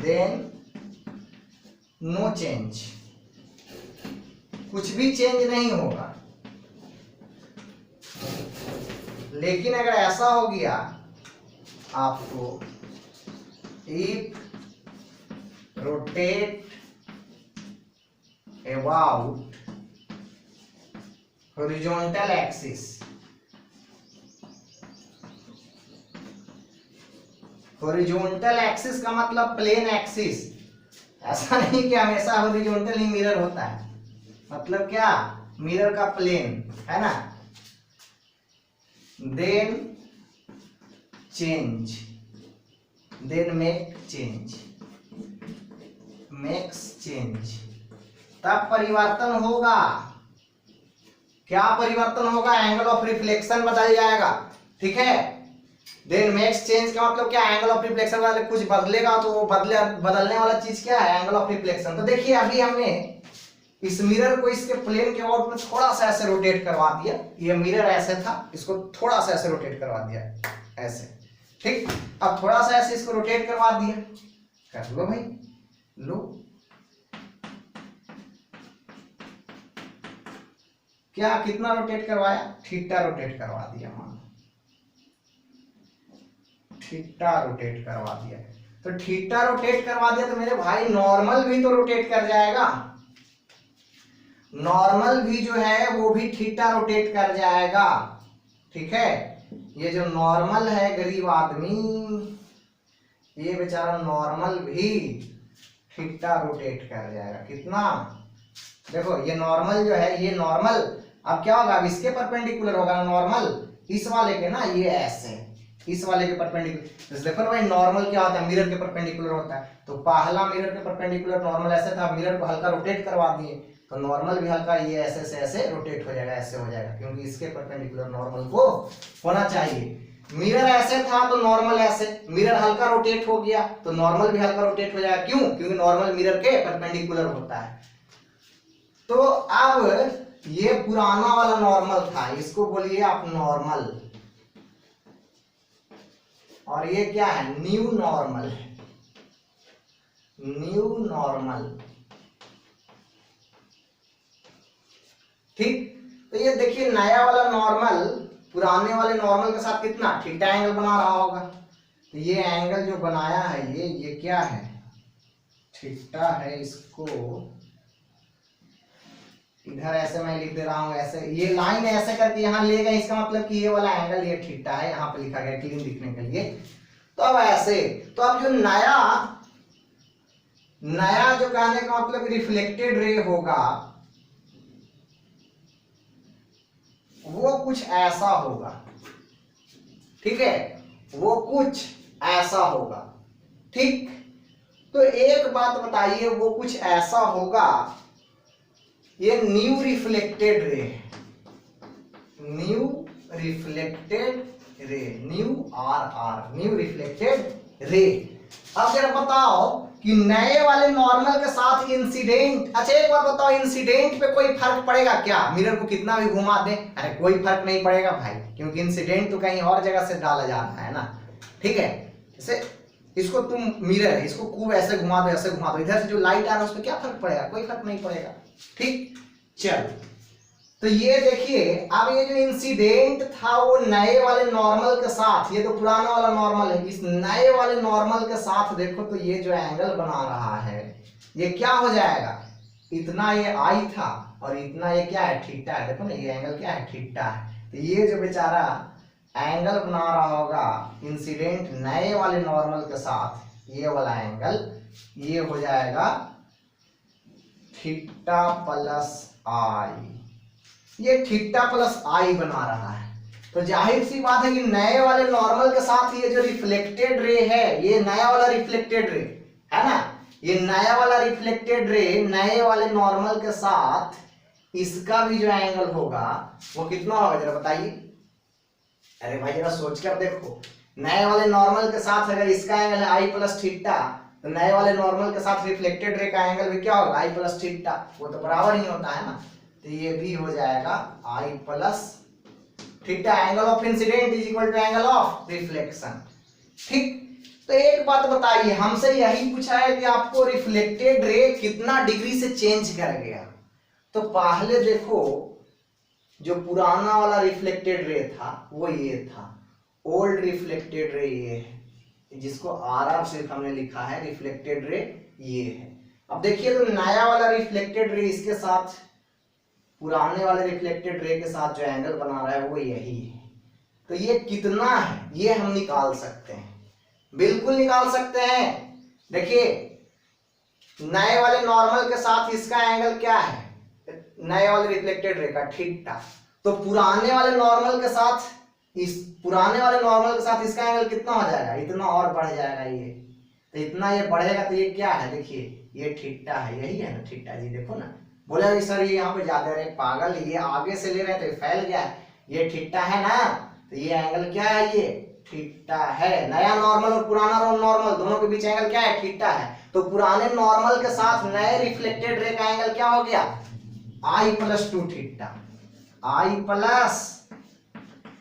then no change, कुछ भी चेंज नहीं होगा। लेकिन अगर ऐसा हो गया आपको, if rotate about horizontal axis, horizontal axis का मतलब प्लेन एक्सिस, ऐसा नहीं कि हमेशा हॉरिजॉन्टल ही मिरर होता है, मतलब क्या, मिरर का प्लेन, है ना। Then change, then make change, makes change, तब परिवर्तन होगा। क्या परिवर्तन होगा, एंगल ऑफ रिफ्लेक्शन बदल जाएगा, ठीक है। देन मेक्स चेंज का मतलब क्या, एंगल ऑफ रिफ्लेक्शन वाले कुछ बदलेगा, तो वो बदलने वाला चीज क्या है, एंगल ऑफ रिफ्लेक्शन। तो देखिए अभी हमने इस मिरर को इसके प्लेन के आउट में थोड़ा सा ऐसे रोटेट करवा दिया, ये मिरर ऐसे था, इसको थोड़ा सा ऐसे रोटेट करवा दिया, ऐसे, ठीक। अब थोड़ा सा ऐसे इसको रोटेट करवा दिया, कर लो भाई, लो, क्या कितना रोटेट करवाया, थीटा रोटेट करवा दिया, मान थीटा रोटेट करवा दिया। तो थीटा रोटेट करवा दिया तो मेरे भाई नॉर्मल भी तो रोटेट कर जाएगा, नॉर्मल भी जो है वो भी थीटा रोटेट कर जाएगा, ठीक है। ये जो नॉर्मल है गरीब आदमी, ये बेचारा नॉर्मल भी थीटा रोटेट कर जाएगा, कितना, देखो ये नॉर्मल जो है, ये नॉर्मल अब क्या होगा, अब इसके परपेंडिकुलर होगा नॉर्मल, इस वाले के ना, ये ऐसे इस वाले के परपेंडिकुलर। देखो ना भाई, नॉर्मल क्या होता है, मिरर के परपेंडिकुलर होता है, तो पहला मिरर के परपेंडिकुलर नॉर्मल ऐसे था, मिरर को हल्का रोटेट करवा दिए तो नॉर्मल भी हल्का ये ऐसे से ऐसे रोटेट हो जाएगा, ऐसे हो जाएगा, क्योंकि इसके परपेंडिकुलर नॉर्मल को होना चाहिए। मिरर ऐसे था तो नॉर्मल ऐसे, मिरर हल्का रोटेट हो गया तो नॉर्मल भी हल्का रोटेट हो जाएगा, क्यों, क्योंकि नॉर्मल मिरर के परपेंडिकुलर होता है। तो अब ये पुराना वाला नॉर्मल था, इसको बोलिए आप नॉर्मल, और ये क्या है, न्यू नॉर्मल है, न्यू नॉर्मल, ठीक। तो ये देखिए नया वाला नॉर्मल पुराने वाले नॉर्मल के साथ कितना थीटा एंगल बना रहा होगा, तो ये एंगल जो बनाया है ये क्या है, थीटा है। इसको इधर ऐसे मैं लिख दे रहा हूं, ऐसे ये लाइन ऐसे करके यहाँ ले गए, इसका मतलब कि ये वाला एंगल ये थीटा है, यहाँ पे लिखा गया क्लीन दिखने के लिए। तो अब ऐसे, तो अब जो नया जो कहने का मतलब रिफ्लेक्टेड रे होगा वो कुछ ऐसा होगा, ठीक है, वो कुछ ऐसा होगा, ठीक। तो एक बात बताइए, वो कुछ ऐसा होगा, ये new reflected ray, new reflected ray, new new reflected ray. अब जरा बताओ कि नए वाले नॉर्मल के साथ इंसिडेंट, अच्छा एक बार बताओ, इंसिडेंट पे कोई फर्क पड़ेगा क्या, मिरर को कितना भी घुमा दे, अरे कोई फर्क नहीं पड़ेगा भाई, क्योंकि इंसिडेंट तो कहीं और जगह से डाला जाना है ना, ठीक है। जैसे इसको तुम मिरर है, इसको खूब ऐसे घुमा दो, ऐसे घुमा दो, इधर से जो लाइट आ रहा है उस पर क्या फर्क पड़ेगा, कोई फर्क नहीं पड़ेगा, ठीक। चल तो ये देखिए, अब ये जो इंसिडेंट था वो नए वाले नॉर्मल के साथ, ये तो पुराना वाला नॉर्मल है, इस नए वाले नॉर्मल के साथ देखो तो ये जो एंगल बना रहा है ये क्या हो जाएगा, इतना ये आई था और इतना ये क्या है, थीटा है। देखो ना ये एंगल क्या है, थीटा है। तो ये जो बेचारा एंगल बना रहा होगा इंसिडेंट नए वाले नॉर्मल के साथ, ये वाला एंगल ये हो जाएगा थीटा प्लस आई, ये थीटा प्लस आई बना रहा है। तो जाहिर सी बात है कि नए वाले नॉर्मल के साथ ये जो रिफ्लेक्टेड रे है, ये नया वाला रिफ्लेक्टेड रे है ना, ये नया वाला रिफ्लेक्टेड रे नए वाले नॉर्मल के साथ इसका भी जो एंगल होगा वो कितना होगा जरा बताइए। अरे भाई जरा सोच कर देखो, नए वाले नॉर्मल के साथ अगर इसका एंगल है आई प्लस थीटा, तो नए वाले नॉर्मल के साथ रिफ्लेक्टेड रे का एंगल भी क्या होगा, आई प्लस थीटा, वो तो बराबर ही होता है ना। तो ये भी हो जाएगा i plus theta, angle of incidence is equal to angle of reflection. ठीक, तो एक बात बताइए, हमसे यही पूछा है कि आपको रिफ्लेक्टेड रे कितना डिग्री से चेंज कर गया। तो पहले देखो जो पुराना वाला रिफ्लेक्टेड रे था वो ये था, ओल्ड रिफ्लेक्टेड रे ये है, जिसको आर आर सिर्फ हमने लिखा है, रिफ्लेक्टेड रे ये है। अब देखिए तो नया वाला रिफ्लेक्टेड रे इसके साथ पुराने वाले रिफ्लेक्टेड रे के साथ जो एंगल बना रहा है वो यही है। तो ये कितना है ये हम निकाल सकते हैं, बिल्कुल निकाल सकते हैं। देखिए नए वाले नॉर्मल के साथ इसका एंगल क्या है, नए वाले रिफ्लेक्टेड रे का थीटा, तो पुराने वाले नॉर्मल के साथ पुराने वाले नॉर्मल के साथ इसका एंगल कितना हो जाएगा, इतना और बढ़ जाएगा ये। तो इतना ये बढ़ेगा तो ये क्या है, देखिए ये थीटा है, यही है ना थीटा जी, देखो ना। बोले सर ये यहाँ पे ज्यादा रहे, पागल, ये आगे से ले रहे हैं तो फैल गया, ये थीटा है ना, तो ये एंगल क्या है, ये थीटा है। नया नॉर्मल और पुराना नॉर्मल दोनों के बीच एंगल क्या है, थीटा है। तो पुराने नॉर्मल के साथ नए रिफ्लेक्टेड रे का एंगल क्या हो गया, आई प्लस टू थीटा, आई प्लस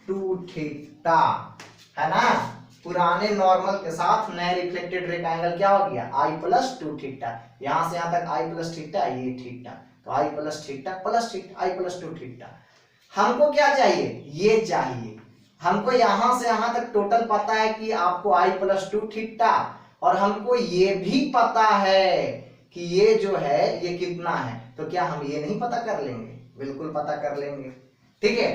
टू थीटा, है ना। पुराने नॉर्मल के साथ नए रिफ्लेक्टेड रे का एंगल क्या हो गया, आई प्लस टू थीटा, यहां से यहां तक आई प्लस थीटा, ये थीटा, तो आई प्लस थीटा प्लस थीटा, आई प्लस टू थीटा। हमको क्या चाहिए, ये चाहिए। हमको यहां से यहां तक टोटल पता है कि आपको आई प्लस टू थीटा, और हमको ये भी पता है कि ये जो है ये कितना है। तो क्या हम ये नहीं पता कर लेंगे, बिल्कुल पता कर लेंगे। ठीक है,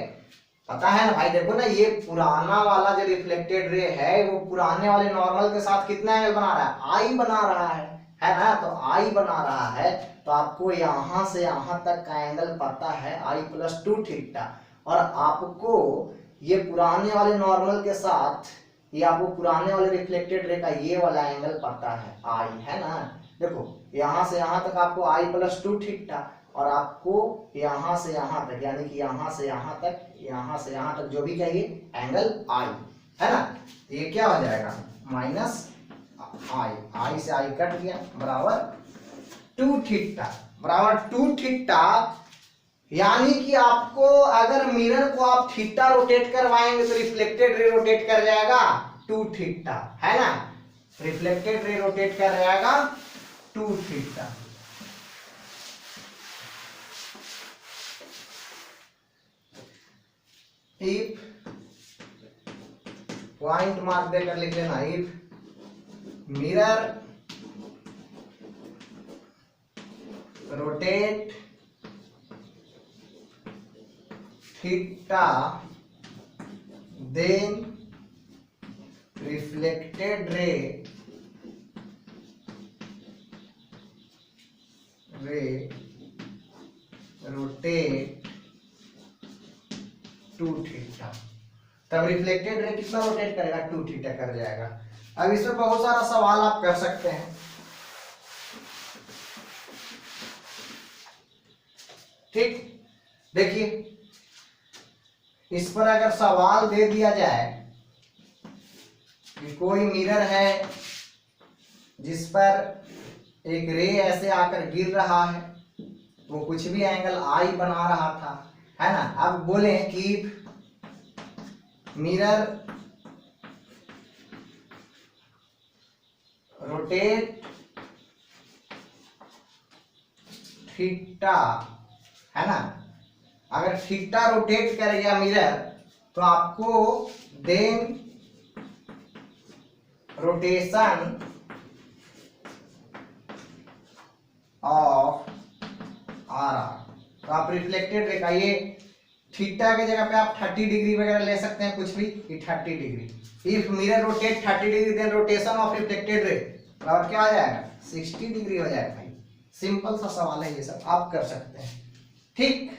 पता है ना भाई, देखो ना ये पुराना वाला जो रिफ्लेक्टेड रे है वो पुराने वाले नॉर्मल के साथ कितना एंगल बना रहा है, आई बना रहा है ना। तो आई बना रहा है तो आपको यहां से यहां तक का एंगल पता है आई प्लस टू थीटा, और आपको ये पुराने वाले नॉर्मल के साथ ये आपको पुराने वाले रिफ्लेक्टेड रे का ये वाला एंगल पता है आई, है ना। देखो यहां से यहां तक आपको आई प्लस टू थीटा, और आपको यहां से यहां तक यानी कि यहां से यहां तक, यहां से यहां तक जो भी चाहिए एंगल आई, है ना। ये क्या हो जाएगा, माइनस आई, आई से आई कट गया, बराबर टू थीटा, बराबर टू थीटा। यानी कि आपको अगर मिरर को आप थीटा रोटेट करवाएंगे तो रिफ्लेक्टेड रे रोटेट कर जाएगा टू थीटा, है ना। रिफ्लेक्टेड रे रोटेट कर जाएगा two theta. If point mark देकर लिख लेना, if mirror rotate theta then reflected ray rotate two theta. तब रिफ्लेक्टेड रे कितना रोटेट करेगा, टू थीटा कर जाएगा। अब इसमें बहुत सारा सवाल आप कर सकते हैं। ठीक, देखिए इस पर अगर सवाल दे दिया जाए कि कोई मिरर है जिस पर एक रे ऐसे आकर गिर रहा है, वो कुछ भी एंगल आई बना रहा था, है ना। अब बोले कि मिरर रोटेट थीटा, है ना, अगर थीटा रोटेट करेगा मिरर तो आपको then rotation of R R, तो आप रिफ्लेक्टेड रे का ये थीटा के जगह पे आप 30 डिग्री वगैरह ले सकते हैं, कुछ भी, ये 30 degree. If mirror rotate 30 degree then rotation of reflected ray और क्या आ जाएगा 60 डिग्री हो जाएगा भाई। सिंपल सा सवाल है, ये सब आप कर सकते हैं। ठीक,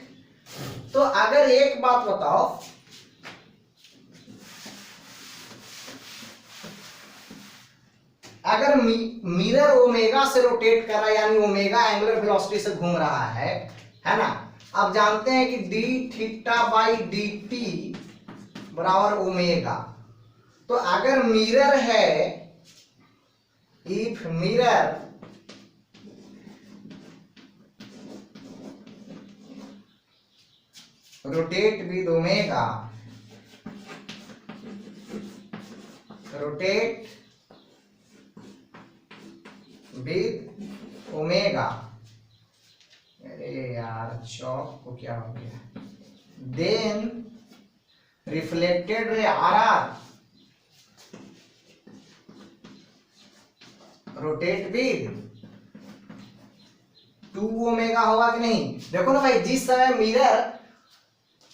तो अगर एक बात बताओ, अगर मिरर ओमेगा से रोटेट कर रहा है यानी ओमेगा एंगुलर वेलोसिटी से घूम रहा है ना, आप जानते हैं कि D theta by D T बराबर ओमेगा। तो अगर मिरर है, if mirror rotate with omega, rotate with omega, अरे यार चौक को क्या हो गया, then reflected ray R R rotate with 2 omega होगा कि नहीं। देखो ना भाई, जिस समय मिरर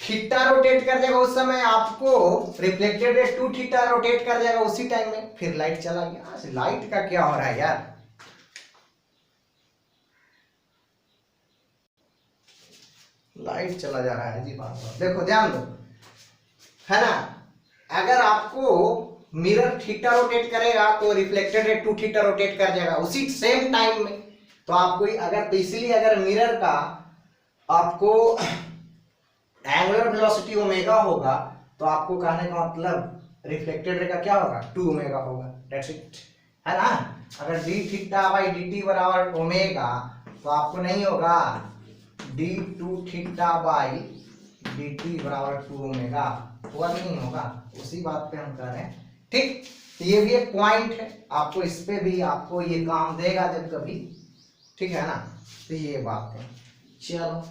थीटा रोटेट कर जाएगा उस समय आपको रिफ्लेक्टेड रे 2 थीटा रोटेट कर जाएगा उसी टाइम में, फिर लाइट चला गया। लाइट का क्या हो रहा है यार, लाइट चला जा रहा है जी बार बार। देखो ध्यान दो, है ना, अगर आपको मिरर थीटा रोटेट करेगा तो रिफ्लेक्टेड रे 2 थीटा रोटेट कर जाएगा उसी सेम टाइम में। तो आपको अगर, तो इसलिए अगर मिरर का आपको एंगुलर वेलोसिटी ओमेगा होगा तो आपको कहने का मतलब रिफ्लेक्टेड रे का क्या होगा 2 ओमेगा होगा, दैट्स इट, है ना। अगर D theta by D T बराबर ओमेगा तो आपको नहीं होगा D 2 theta by D T बराबर 2 ओमेगा, होगा कि नहीं होगा, उसी बात पे हम कर रहे हैं। ठीक, ये भी एक पॉइंट है, आपको इस पे भी आपको ये काम देगा जब कभी, ठीक है ना। तो ये बात है। चलो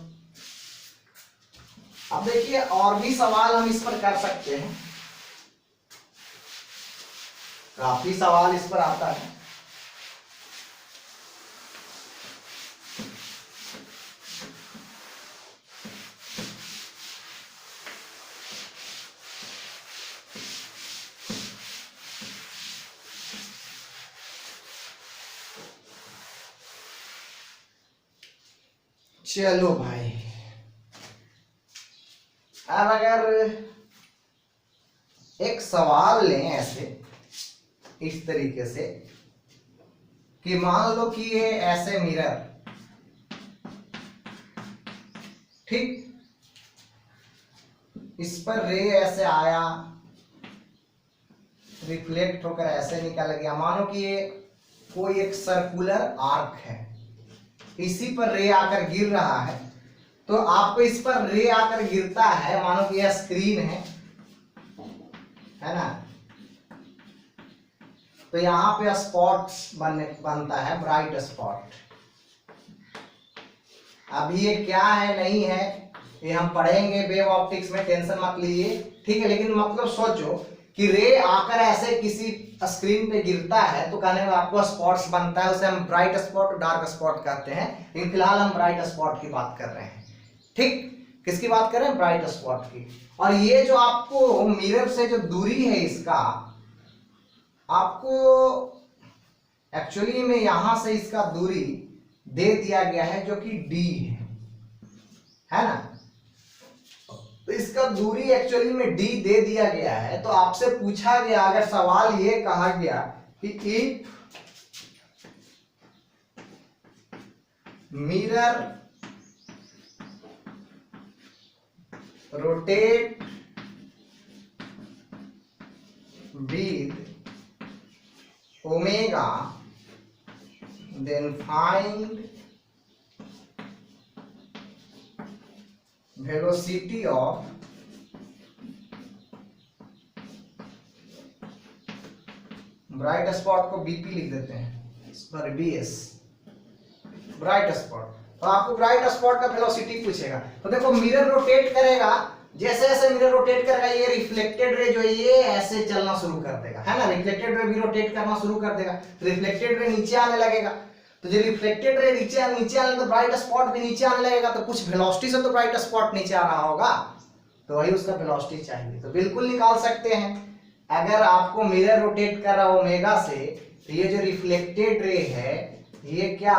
अब देखिए और भी सवाल हम इस पर कर सकते हैं, काफी सवाल इस पर आता है। चलो भाई, अब अगर एक सवाल लें ऐसे इस तरीके से कि मान लो कि ये ऐसे मिरर, ठीक, इस पर रे ऐसे आया, रिफ्लेक्ट होकर ऐसे निकल गया। मानो कि ये कोई एक सर्कुलर आर्क है, इसी पर रे आकर गिर रहा है, तो आपको इस पर रे आकर गिरता है, मानो कि यह स्क्रीन है ना, तो यहां पे स्पॉट्स बनता है, ब्राइट स्पॉट। अब ये क्या है नहीं है ये हम पढ़ेंगे वेव ऑप्टिक्स में, टेंशन मत लीजिए, ठीक है। लेकिन मतलब सोचो कि रे आकर ऐसे किसी स्क्रीन पे गिरता है तो कहने में आपको स्पॉट्स बनता है, उसे हम ब्राइट स्पॉट और डार्क स्पॉट कहते हैं। लेकिन फिलहाल हम ब्राइट स्पॉट की बात कर रहे हैं, ठीक। किसकी बात कर रहे हैं, ब्राइट स्पॉट की। और ये जो आपको मिरर से जो दूरी है इसका, आपको एक्चुअली में यहां से इसका दूरी दे दिया गया है जो कि d है ना। तो इसका दूरी एक्चुअली में d दे दिया गया है। तो आपसे पूछा गया, अगर सवाल ये कहा गया कि if mirror rotate with omega, then find velocity of bright spot को बीपी लिख देते हैं, सॉरी बीएस, ब्राइट स्पॉट। तो आपको ब्राइट स्पॉट का वेलोसिटी पूछेगा। तो देखो मिरर रोटेट करेगा, जैसे जैसे मिरर रोटेट करेगा ये रिफ्लेक्टेड रे जो है ये ऐसे चलना शुरू कर देगा, है ना, रिफ्लेक्टेड रे भी रोटेट करना शुरू कर देगा, तो रिफ्लेक्टेड रे नीचे आने लगेगा। तो जो रिफ्लेक्टेड रे नीचे आने तो ब्राइट स्पॉट भी नीचे आने लगेगा, तो कुछ वेलोसिटी से तो ब्राइट स्पॉट नीचे आ रहा होगा, तो वही उसका वेलोसिटी चाहिए। तो बिल्कुल निकाल सकते हैं। अगर आपको मिरर रोटेट कर रहा ओमेगा से, तो ये जो रिफ्लेक्टेड रे है ये क्या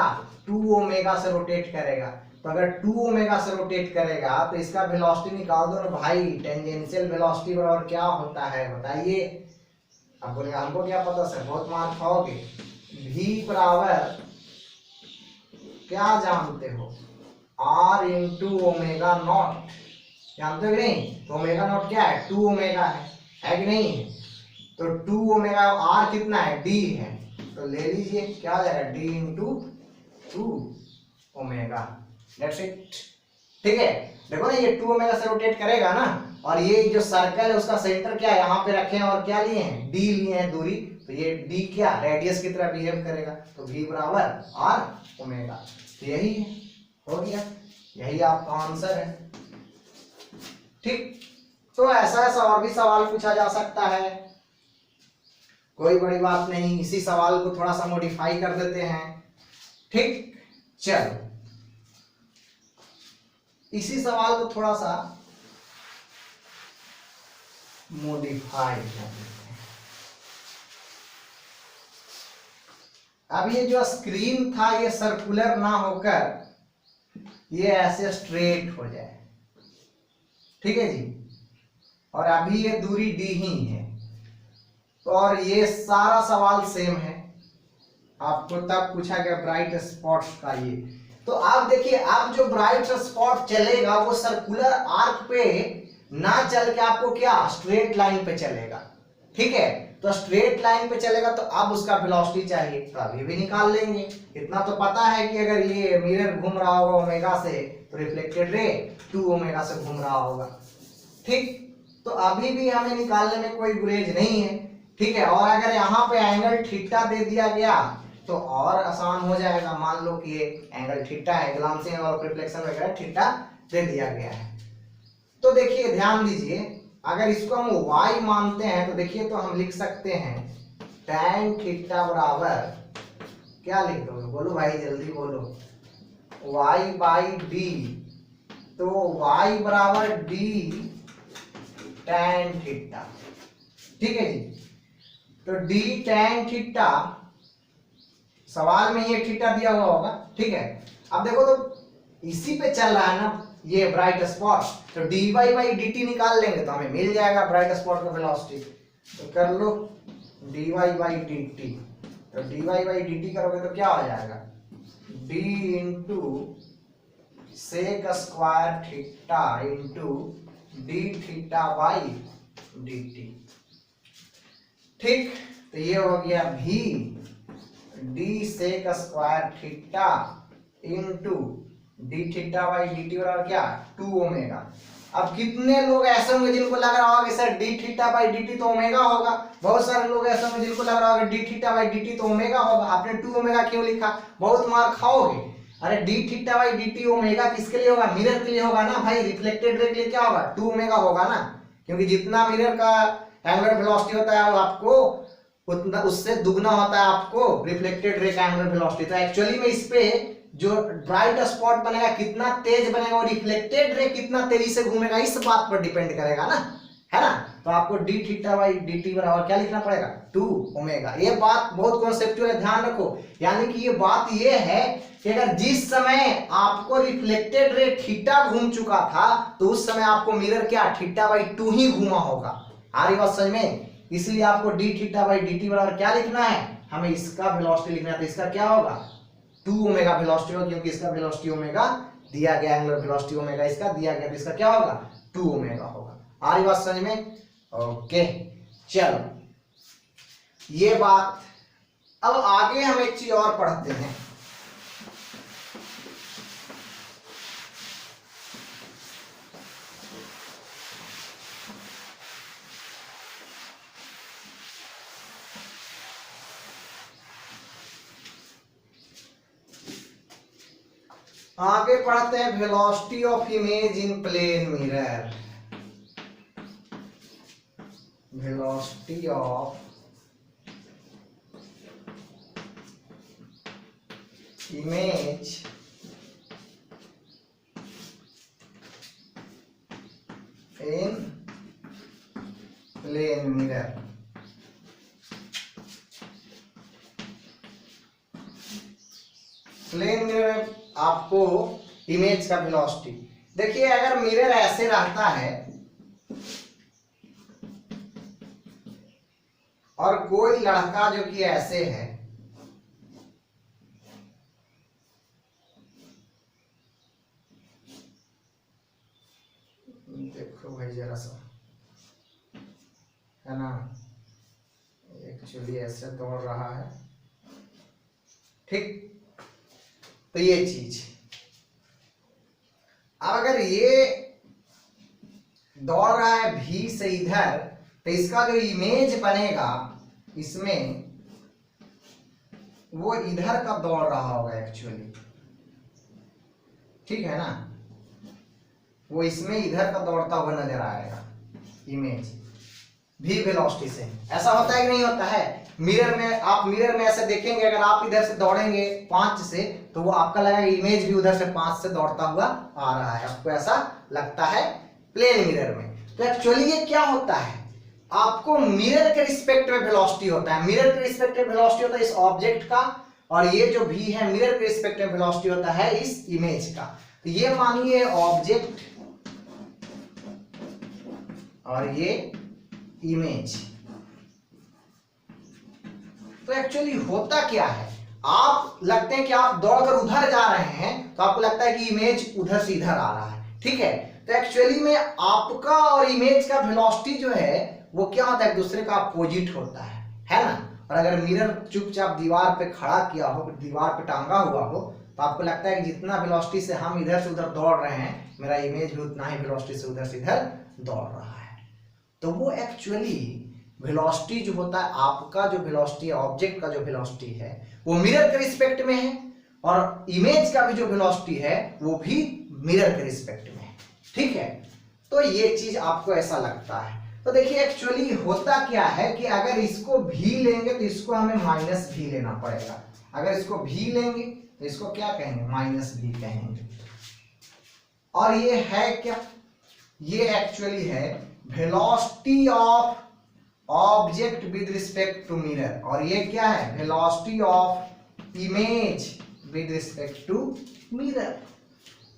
2 ओमेगा से रोटेट करेगा। तो अगर 2 ओमेगा से रोटेट करेगा तो इसका वेलोसिटी निकाल दो ना भाई। टेंजेंशियल वेलोसिटी बराबर क्या होता है बताइए। अब बोलेगा हमको क्या पता सर, बहुत मार खाओगे। v बराबर क्या जानते हो, r इंटू ओमेगा नॉट, जानते हो कि नहीं। तो ओमेगा नॉट क्या है, 2 ओमेगा है कि नहीं। तो 2 ओमेगा, r कितना है, d है, तो ले लीजिए क्या हो जाएगा d into 2 omega, that's it. ठीक है, देखो ना ये 2 ओमेगा से रोटेट करेगा ना, और ये जो सर्कल है उसका सेंटर क्या है यहाँ पे रखे हैं, और क्या लिए हैं, d लिए हैं दूरी, तो ये d क्या रेडियस की तरह बिहेव करेगा। तो v बराबर r ओमेगा, तो यही है, हो गया, यही आपका आंसर है। ठीक, तो ऐसा ऐसा और भी सवाल पूछा जा सकता है, कोई बड़ी बात नहीं। इसी सवाल को थोड़ा सा मॉडिफाई कर देते हैं। ठीक, चलो इसी सवाल को थोड़ा सा मॉडिफाई कर देते हैं। अब ये जो स्क्रीन था ये सर्कुलर ना होकर ये ऐसे स्ट्रेट हो जाए, ठीक है जी, और अभी ये दूरी डी ही है, और ये सारा सवाल सेम है। आपको तब पूछा गया ब्राइट स्पॉट्स का ये, तो आप देखिए अब जो ब्राइट स्पॉट चलेगा वो सर्कुलर आर्क पे ना चल के आपको क्या स्ट्रेट लाइन पे चलेगा। ठीक है, तो स्ट्रेट लाइन पे चलेगा तो अब उसका वेलोसिटी चाहिए, तो अभी भी निकाल लेंगे। इतना तो पता है कि अगर ये मिरर घूम रहा होगा ओमेगा से तो रिफ्लेक्टेड रे 2 ओमेगा से घूम रहा होगा। ठीक, तो अभी भी हमें निकालने में कोई गुरेज नहीं है। ठीक है, और अगर यहाँ पे एंगल थीटा दे दिया गया तो और आसान हो जाएगा। मान लो कि ये एंगल थीटा है, ग्लांसिंग और रिफ्लेक्शन वगैरह थीटा दे दिया गया है। तो देखिए ध्यान दीजिए, अगर इसको हम y मानते हैं तो देखिए तो हम लिख सकते हैं tan थीटा बराबर क्या लिख दोगे, बोलो भाई जल्दी बोलो, y बाई डी। तो y बराबर d tan थीटा, ठीक है जी। तो d tan थीटा, सवाल में ये थीटा दिया हुआ होगा, ठीक है। अब देखो तो इसी पे चल रहा है ना ये ब्राइट स्पॉट, तो dy बाई dt निकाल लेंगे तो हमें मिल जाएगा ब्राइट स्पॉट का वेलोसिटी। तो कर लो dy बाई dt, तो dy बाई dt करोगे तो क्या हो जाएगा, d into sec square theta into D theta by dt। ठीक, तो ये हो गया v D sec square theta into D theta by D T बराबर क्या 2 ओमेगा। अब कितने लोग ऐसे होंगे जिनको लग रहा होगा sir D theta by D T तो ओमेगा होगा, बहुत सारे लोग ऐसे होंगे जिनको लग रहा होगा D theta by D T तो ओमेगा होगा। आपने 2 ओमेगा क्यों लिखा, बहुत मार खाओगे। अरे D theta by D T omega किसके लिए होगा, मिरर के लिए होगा ना भाई। रिफ्लेक्टेड रे के लिए क्या होगा 2 ओमेगा होगा ना, क्योंकि जितना मिरर का एंगुलर वेलोसिटी होता है वो आपको उतना उससे दुगना होता है आपको रिफ्लेक्टेड रे का एंगुलर वेलोसिटी। तो एक्चुअली में इस पे जो ब्राइट स्पॉट बनेगा कितना तेज बनेगा और रिफ्लेक्टेड रे कितना तेजी से घूमेगा इस बात पर डिपेंड करेगा ना, है ना। तो आपको D theta by D T बराबर क्या लिखना पड़ेगा 2 ओमेगा। ये बात बहुत कॉन्सेप्चुअल है, ध्यान रखो। यानी कि ये बात ये है कि अगर जिस समय आपको रिफ्लेक्टेड रे थीटा घूम चुका था तो उस समय आपको मिरर क्या थीटा बाई 2 ही घूमा होगा। आ रही बात समझ में, इसलिए आपको D theta by D T बराबर क्या लिखना है, हमें इसका वेलोसिटी लिखना है। तो इसका क्या होगा 2 ओमेगा वेलोसिटी होगा, क्योंकि इसका वेलोसिटी ओमेगा दिया गया, एंगुलर वेलोसिटी ओमेगा इसका दिया गया, तो इसका क्या होगा 2 ओमेगा होगा। आ रही बात समझ में, ओके। चलो ये बात, अब आगे हम एक चीज और पढ़ते हैं। आगे पढ़ते हैं velocity of image in plane mirror. Velocity of image in plane mirror. Plane mirror में आपको इमेज का वेलोसिटी देखिए, अगर मिरर ऐसे रहता है और कोई लड़का जो कि ऐसे है, देखो भाई जरा सा, है ना, एक्चुअली ऐसे दौड़ रहा है, ठीक। तो ये चीज, अगर ये दौड़ रहा है भी से इधर, तो इसका जो इमेज बनेगा इसमें, वो इधर का दौड़ रहा होगा एक्चुअली, ठीक है ना, वो इसमें इधर का दौड़ता हुआ नजर आएगा इमेज भी वेलोसिटी से। ऐसा होता है कि नहीं होता है? मिरर में, आप मिरर में ऐसे देखेंगे, अगर आप इधर से दौड़ेंगे 5 से, तो वो आपका लगेगा इमेज भी उधर से 5 से दौड़ता हुआ आ रहा है, आपको ऐसा लगता है प्लेन मिरर में। तो एक्चुअली ये क्या होता है, आपको मिरर के रिस्पेक्ट में वेलोसिटी होता है, मिरर के रिस्पेक्ट में वेलोसिटी होता है इस ऑब्जेक्ट का, और ये जो भी है मिरर के रिस्पेक्ट में वेलोसिटी होता है इस इमेज का। तो ये मानिए ऑब्जेक्ट और ये इमेज। तो एक्चुअली होता क्या है, आप लगते हैं कि आप दौड़कर उधर जा रहे हैं, तो आपको लगता है कि इमेज उधर से इधर आ रहा है, ठीक है। तो एक्चुअली में आपका और इमेज का वेलोसिटी जो है वो क्या होता है, एक दूसरे का अपोजिट होता है ना। और अगर मिरर चुपचाप दीवार पे खड़ा किया हो, दीवार पे टांगा हुआ हो, तो आपको लगता है कि जितना वेलोसिटी से हम इधर से उधर दौड़ रहे हैं, मेरा इमेज भी उतना ही वेलोसिटी से उधर से इधर दौड़ रहा है। तो वो एक्चुअली वेलोसिटी जो होता है, आपका जो वेलोसिटी है, ऑब्जेक्ट का जो वेलोसिटी है, वो मिरर के रिस्पेक्ट में है, और इमेज का भी जो वेलोसिटी है वो भी मिरर के रिस्पेक्ट में है, ठीक है। तो ये चीज आपको ऐसा लगता है। तो देखिए एक्चुअली होता क्या है कि अगर इसको भी लेंगे तो इसको हमें माइनस भी लेना पड़ेगा, अगर इसको भी लेंगे तो इसको क्या कहेंगे, माइनस भी कहेंगे। और ये है क्या, ये एक्चुअली है velocity of object with respect to mirror, और ये क्या है, velocity of image with respect to mirror.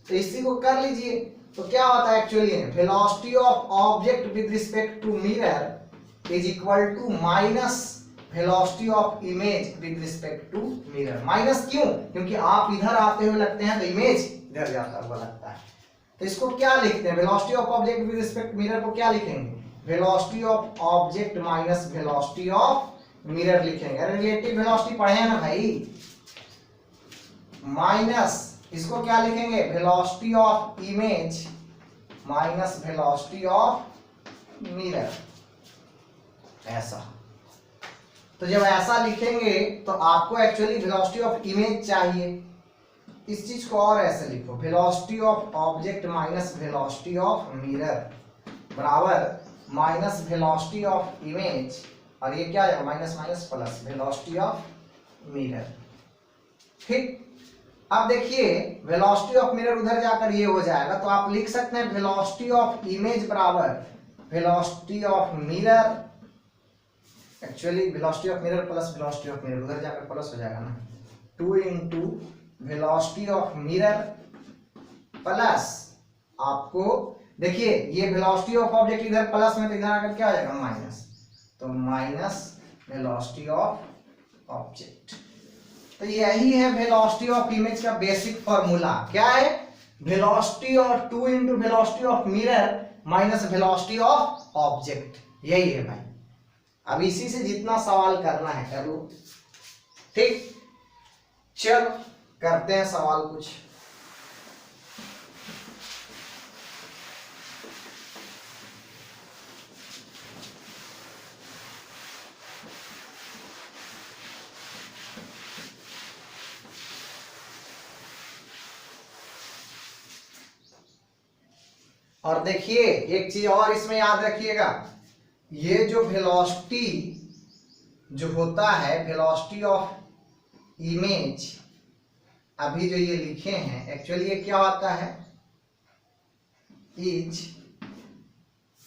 तो इसी को कर लीजिए, तो क्या होता है actually, velocity of object with respect to mirror is equal to minus velocity of image with respect to mirror. Minus क्यों, क्योंकि आप इधर आते हुए लगते हैं तो इमेज इधर जाता हुआ लगता है। तो इसको क्या लिखते हैं, velocity of object with respect mirror को क्या लिखेंगे, velocity of object minus velocity of mirror लिखेंगे। अरे रिलेटिव वेलोसिटी पढ़े हैं ना भाई, माइनस इसको क्या लिखेंगे, velocity of image minus velocity of mirror, ऐसा। तो जब ऐसा लिखेंगे तो आपको एक्चुअली वेलोसिटी ऑफ इमेज चाहिए, इस चीज को और ऐसे लिखो, velocity of object minus velocity of mirror बराबर माइनस वेलोसिटी ऑफ इमेज, और ये क्या है, minus minus plus velocity of mirror, ठीक। अब देखिए वेलोसिटी ऑफ मिरर उधर जाकर ये हो जाएगा, तो आप लिख सकते हैं वेलोसिटी ऑफ इमेज बराबर velocity of mirror, actually velocity of mirror plus velocity of mirror, उधर जाकर प्लस हो जाएगा ना, 2 into velocity of mirror plus, आपको देखिए ये वेलोसिटी ऑफ ऑब्जेक्ट इधर प्लस में, तो इधर आकर क्या हो जाएगा, माइनस, तो माइनस वेलोसिटी ऑफ ऑब्जेक्ट। तो यही है वेलोसिटी ऑफ इमेज का बेसिक फॉर्मूला, क्या है, वेलोसिटी और 2 into velocity of mirror minus velocity of object, यही है भाई। अब इसी से जितना सवाल करना है कर लो, ठीक। चलो करते हैं सवाल कुछ। और देखिए एक चीज और इसमें याद रखिएगा, ये जो वेलोसिटी जो होता है, वेलोसिटी ऑफ इमेज, अभी जो ये लिखे हैं एक्चुअली ये क्या होता है, इज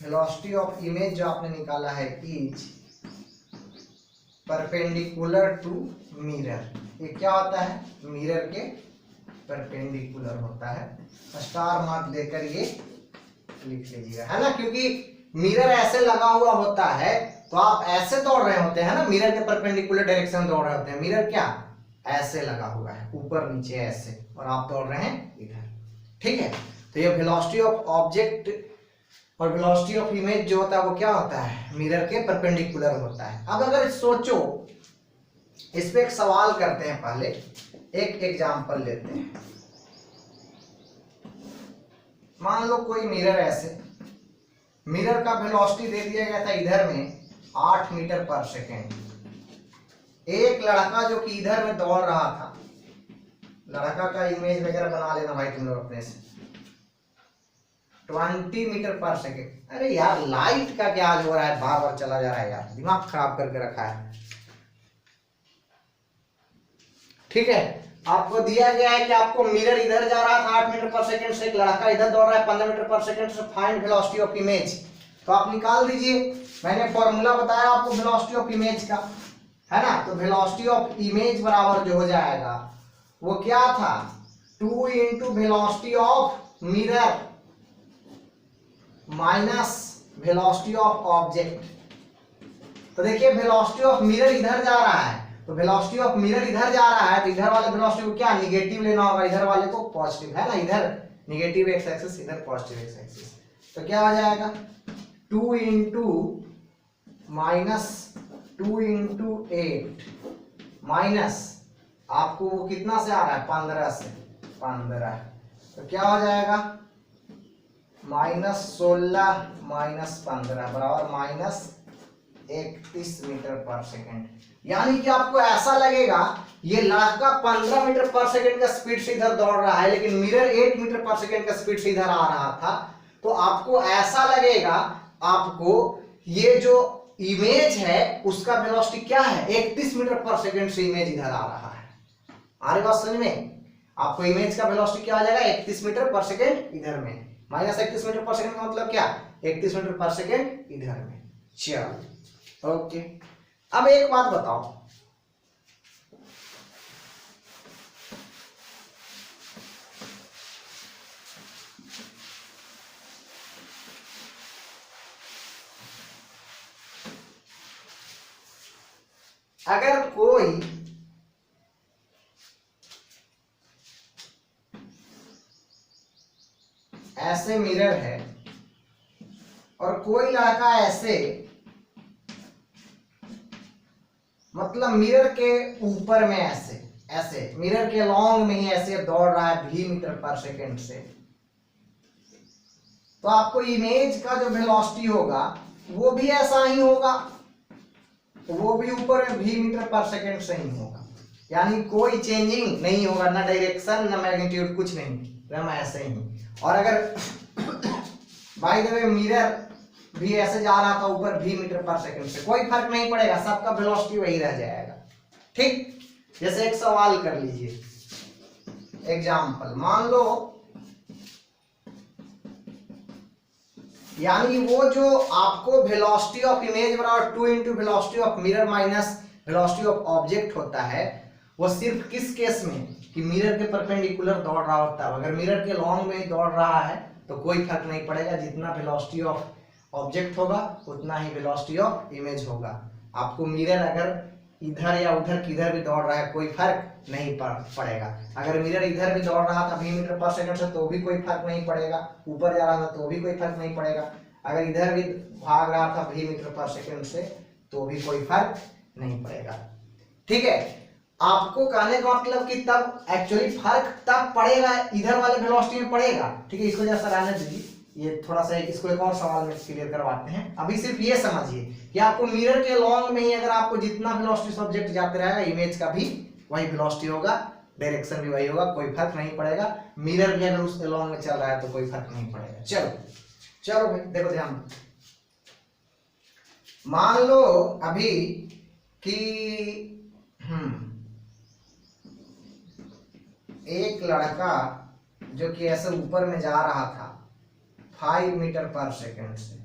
वेलोसिटी ऑफ इमेज जो आपने निकाला है इज परपेंडिकुलर टू मिरर। ये क्या होता है, मिरर के परपेंडिकुलर होता है। स्टार मार्क देकर ये लिख लीजिएगा, है ना, क्योंकि मिरर ऐसे लगा हुआ होता है तो आप ऐसे दौड़ रहे होते हैं ना, मिरर के परपेंडिकुलर डायरेक्शन में दौड़ रहे होते हैं। मिरर क्या ऐसे लगा हुआ है, ऊपर नीचे ऐसे, और आप दौड़ रहे हैं इधर, ठीक है। तो ये वेलोसिटी ऑफ ऑब्जेक्ट और वेलोसिटी ऑफ इमेज जो होता है वो क्या होता है, मिरर के परपेंडिकुलर होता है। अब अगर सोचो, इस पे एक सवाल करते हैं, पहले एक एग्जांपल लेते हैं। मान लो कोई मिरर ऐसे, मिरर का वेलोसिटी दे दिया गया था इधर में 8 मीटर पर सेकेंड। एक लड़का जो कि इधर में दौड़ रहा था, लड़का का इमेज वगैरह बना लेना भाई तुम लोग अपने से, 20 मीटर पर सेकेंड। अरे यार लाइट का क्या हो रहा है, बार बार चला जा रहा है यार, दिमाग खराब करके रखा है। ठीक है, आपको दिया गया है कि आपको मिरर इधर जा रहा था 8 मीटर पर सेकेंड से, एक लड़का इधर दौड़ रहा है 15 मीटर पर सेकेंड से, फाइंड वेलोसिटी ऑफ इमेज। तो आप निकाल दीजिए, मैंने फॉर्मूला बताया आपको वेलोसिटी ऑफ इमेज का, है ना। तो वेलोसिटी ऑफ इमेज बराबर जो हो जाएगा वो क्या था, 2 into velocity of mirror minus velocity of object. तो देखिए वेलोसिटी ऑफ मिरर इधर जा रहा है, तो वेलोसिटी ऑफ मिरर इधर जा रहा है, तो इधर वाले वेलोसिटी को क्या निगेटिव लेना होगा, इधर वाले को पॉजिटिव, है ना। इधर निगेटिव एक्स एक्सिस, इधर पॉजिटिव एक्स एक्सिस। तो क्या हो जाएगा 2 इंटू माइनस 2 इंटू 8 माइनस आपको वो कितना से आ रहा है 15 से, 15। तो क्या हो जाएगा -16 माइनस 15 बराबर -31 मीटर पर सेकेंड। यानी कि आपको ऐसा लगेगा ये लड़का 15 मीटर पर सेकेंड का स्पीड से इधर दौड़ रहा है, लेकिन मिरर 8 मीटर पर सेकेंड का स्पीड से इधर आ रहा था। तो आपको ऐसा लगेगा, आपको ये जो इमेज है उसका वेलोसिटी क्या है, 31 मीटर पर सेकेंड से इमेज इधर आ रहा है। आ रही बात समझ में, आपको इमेज का वेलोसिटी क्या आ जाएगा 31 मीटर पर सेकेंड इधर में, माइनस 31 मीटर पर सेकेंड का मतलब क्या 31 मीटर पर सेकेंड इधर में। चलो ओके, अब एक बात बताओ, अगर कोई ऐसे मिरर है और कोई लड़का ऐसे, मतलब मिरर के ऊपर में ऐसे ऐसे मिरर के लॉन्ग में ही ऐसे दौड़ रहा है 20 मीटर पर सेकेंड से, तो आपको इमेज का जो वेलोसिटी होगा वो भी ऐसा ही होगा, वो भी ऊपर में 20 मीटर पर सेकेंड से ही होगा। यानी कोई चेंजिंग नहीं होगा, ना डायरेक्शन ना मैग्नीट्यूड, कुछ नहीं, एकदम ऐसे ही। और अगर बाय द वे मिरर भी ऐसे जा रहा था ऊपर 20 मीटर पर सेकेंड से, कोई फर्क नहीं पड़ेगा, सबका वेलोसिटी वही रह जाएगा। ठीक, जैसे एक सवाल कर लीजिए, एग्जाम्पल मान लो, यानी वो जो आपको वेलोसिटी ऑफ इमेज बराबर 2 into velocity of mirror minus velocity of object होता है, वो सिर्फ किस केस में कि मिरर के परपेंडिकुलर दौड़ रहा होता है। अगर मिरर के लॉन्ग में दौड़ रहा है तो कोई फर्क नहीं पड़ेगा, जितना वेलोसिटी ऑफ ऑब्जेक्ट होगा उतना ही वेलोसिटी ऑफ इमेज होगा। आपको मिरर अगर इधर या उधर किधर भी दौड़ रहा है कोई फर्क नहीं पड़ेगा। अगर मिरर इधर भी दौड़ रहा था 20 मीटर पर सेकंड से तो भी कोई फर्क नहीं पड़ेगा, ऊपर जा रहा था तो भी कोई फर्क नहीं पड़ेगा, अगर इधर भी भाग रहा था 20 मीटर पर सेकंड से तो भी कोई फर्क नहीं पड़ेगा। ठीक है, आपको कहने का मतलब कि तब एक्चुअली फर्क तब पड़ेगा इधर वाले वेलोसिटी में पड़ेगा। ठीक है, इसको जैसा रहने दीजिए, ये थोड़ा सा इसको एक और सवाल में क्लियर करवाते हैं। अभी सिर्फ ये समझिए कि आपको मिरर के लॉन्ग में ही अगर आपको जितना वेलोसिटी सब्जेक्ट जाते रहेगा, इमेज का भी वही वेलोसिटी होगा, डायरेक्शन भी वही होगा, कोई फर्क नहीं पड़ेगा। मिरर भी अगर उस लॉन्ग में चल रहा है तो कोई फर्क नहीं पड़ेगा। चलो चलो भाई देखो ध्यान दो, मान लो अभी कि एक लड़का जो कि ऐसे ऊपर में जा रहा था 5 मीटर पर सेकंड से,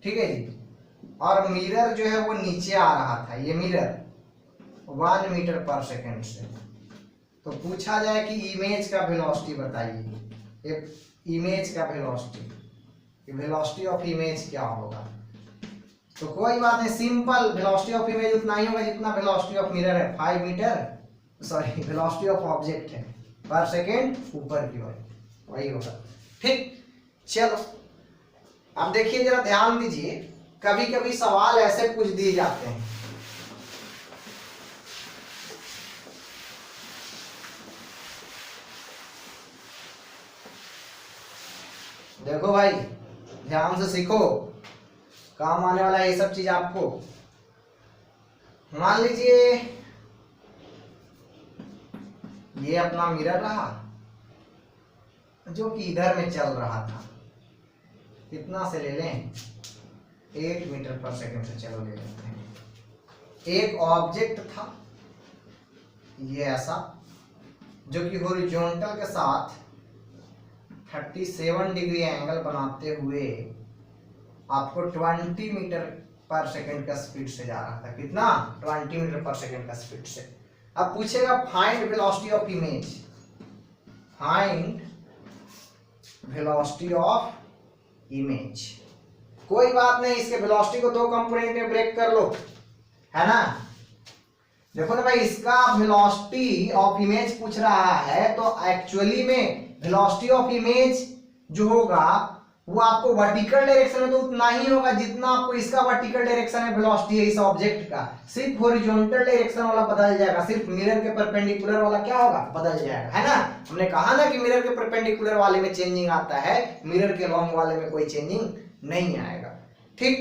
ठीक है जी, और मिरर जो है वो नीचे आ रहा था, ये मिरर 1 मीटर पर सेकंड से। तो पूछा जाए कि इमेज का वेलोसिटी बताइए, ये इमेज का वेलोसिटी, वेलोसिटी ऑफ इमेज क्या होगा। तो कोई बात नहीं, सिंपल, वेलोसिटी ऑफ इमेज उतना ही होगा जितना वेलोसिटी ऑफ मिरर है, 5 metre, sorry velocity of object है पर सेकेंड ऊपर की ओर, वही होगा। ठीक, चलो अब देखिए जरा ध्यान दीजिए, कभी कभी सवाल ऐसे पूछ दिए जाते हैं, देखो भाई ध्यान से सीखो, काम आने वाला है ये सब चीज आपको। मान लीजिए ये अपना मिरर रहा जो कि इधर में चल रहा था, कितना से ले लें, 8 मीटर पर सेकंड से, चलो ले लेते हैं। एक ऑब्जेक्ट था ये ऐसा, जो कि हॉरिजॉन्टल के साथ 37 डिग्री एंगल बनाते हुए आपको 20 मीटर पर सेकंड का स्पीड से जा रहा था, कितना, 20 मीटर पर सेकंड का स्पीड से। अब पूछेगा find velocity of image, find velocity of image. कोई बात नहीं, इसके वेलोसिटी को 2 कंपोनेंट में ब्रेक कर लो, है ना। देखो ना भाई, इसका वेलोसिटी ऑफ इमेज पूछ रहा है, तो एक्चुअली में वेलोसिटी ऑफ इमेज जो होगा वो आपको वर्टिकल डायरेक्शन में तो उतना ही होगा जितना आपको इसका वर्टिकल डायरेक्शन में वेलोसिटी है इस ऑब्जेक्ट का, सिर्फ हॉरिजॉन्टल डायरेक्शन वाला बदल जाएगा, सिर्फ मिरर के परपेंडिकुलर वाला क्या होगा, बदल जाएगा, है ना। हमने कहा ना कि मिरर के परपेंडिकुलर वाले में चेंजिंग आता है, मिरर के लॉन्ग वाले में कोई चेंजिंग नहीं आएगा। ठीक,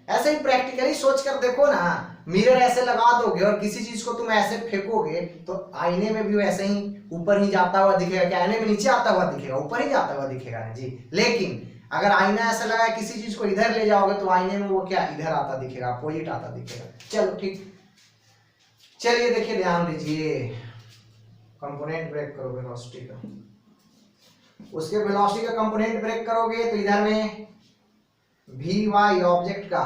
ऐसे ही प्रैक्टिकली सोच कर देखो ना, मिरर ऐसे लगा दोगे और किसी चीज को तुम ऐसे फेंकोगे तो आईने में भी वैसे ही ऊपर ही जाता हुआ दिखेगा, क्या आईने में नीचे आता हुआ दिखेगा, ऊपर ही जाता हुआ दिखेगा ना जी। लेकिन अगर आईना ऐसा लगा किसी चीज को इधर ले जाओगे तो आईने में वो क्या, इधर आता दिखेगा, अपोजिट आता दिखेगा। चलो ठीक, चलिए देखिए ध्यान दीजिए, कंपोनेंट ब्रेक करो वेलोसिटी का, उसके वेलोसिटी का कंपोनेंट ब्रेक करोगे तो इधर में वी वाई ऑब्जेक्ट का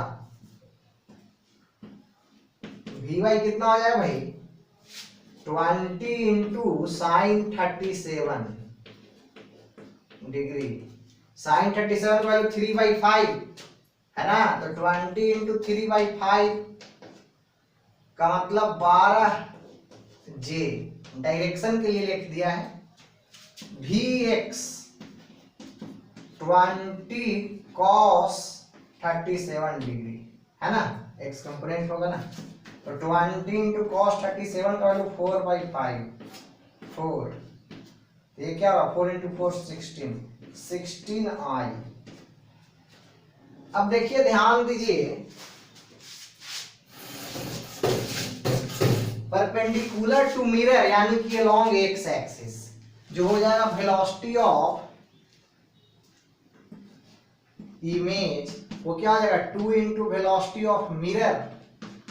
वी वाई कितना हो जाएगा भाई, 20 into sine 37 degree, sine 37 value 3/5 है ना, तो 20 इंटू 3/5 का मतलब 12 जे, डायरेक्शन के लिए लिख दिया है, Vx 20 cos 37 डिग्री, है ना, x कंपोनेंट होगा ना, तो 20 इंटू cos 37 का वैल्यू 4/5, 4, ये क्या होगा, 4 इंटू 4 16i। अब देखिए ध्यान दीजिए, परपेंडिकुलर टू मिरर यानी कि अलोंग एक्स एक्सिस जो हो जाएगा वेलोसिटी ऑफ इमेज, वो क्या हो जाएगा, 2 into velocity of mirror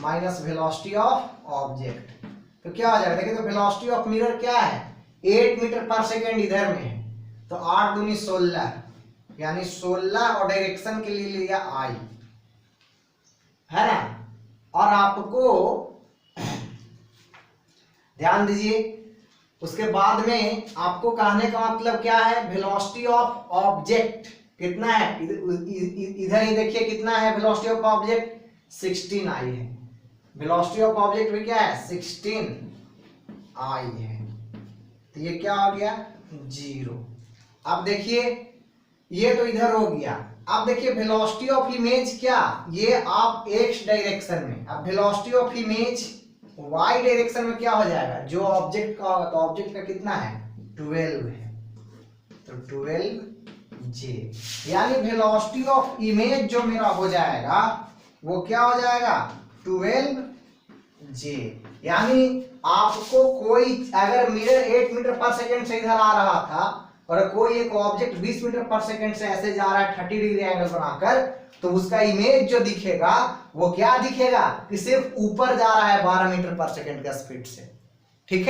minus velocity of object. तो क्या हो जाएगा, देखिए तो वेलोसिटी ऑफ मिरर क्या है, 8 मीटर पर सेकेंड इधर में है, तो 8 दूनी 16 यानी 16 और डायरेक्शन के लिए लिया आई, है ना। और आपको ध्यान दीजिए, उसके बाद में आपको कहने का मतलब क्या है, वेलोसिटी ऑफ ऑब्जेक्ट कितना है, इधर ही देखिए कितना है वेलोसिटी ऑफ ऑब्जेक्ट, 16i है, वेलोसिटी ऑफ ऑब्जेक्ट भी क्या है, 16i है, तो ये क्या हो गया, 0। अब देखिए ये तो इधर हो गया, अब देखिए वेलोसिटी ऑफ इमेज क्या, ये आप x डायरेक्शन में, अब velocity of image y direction में क्या हो जाएगा, जो ऑब्जेक्ट का होगा, तो ऑब्जेक्ट का कितना है, 12 है, तो 12j, यानी वेलोसिटी ऑफ इमेज जो मेरा हो जाएगा वो क्या हो जाएगा, 12j। यानी आपको कोई अगर मिरर 8 मीटर पर सेकेंड से इधर आ रहा था और कोई एक ऑब्जेक्ट 20 मीटर पर सेकंड से ऐसे जा रहा है 30 डिग्री एंगल बनाकर, तो उसका इमेज जो दिखेगा वो क्या दिखेगा कि सिर्फ ऊपर जा रहा है 12 मीटर पर सेकंड का स्पीड से। ठीक है।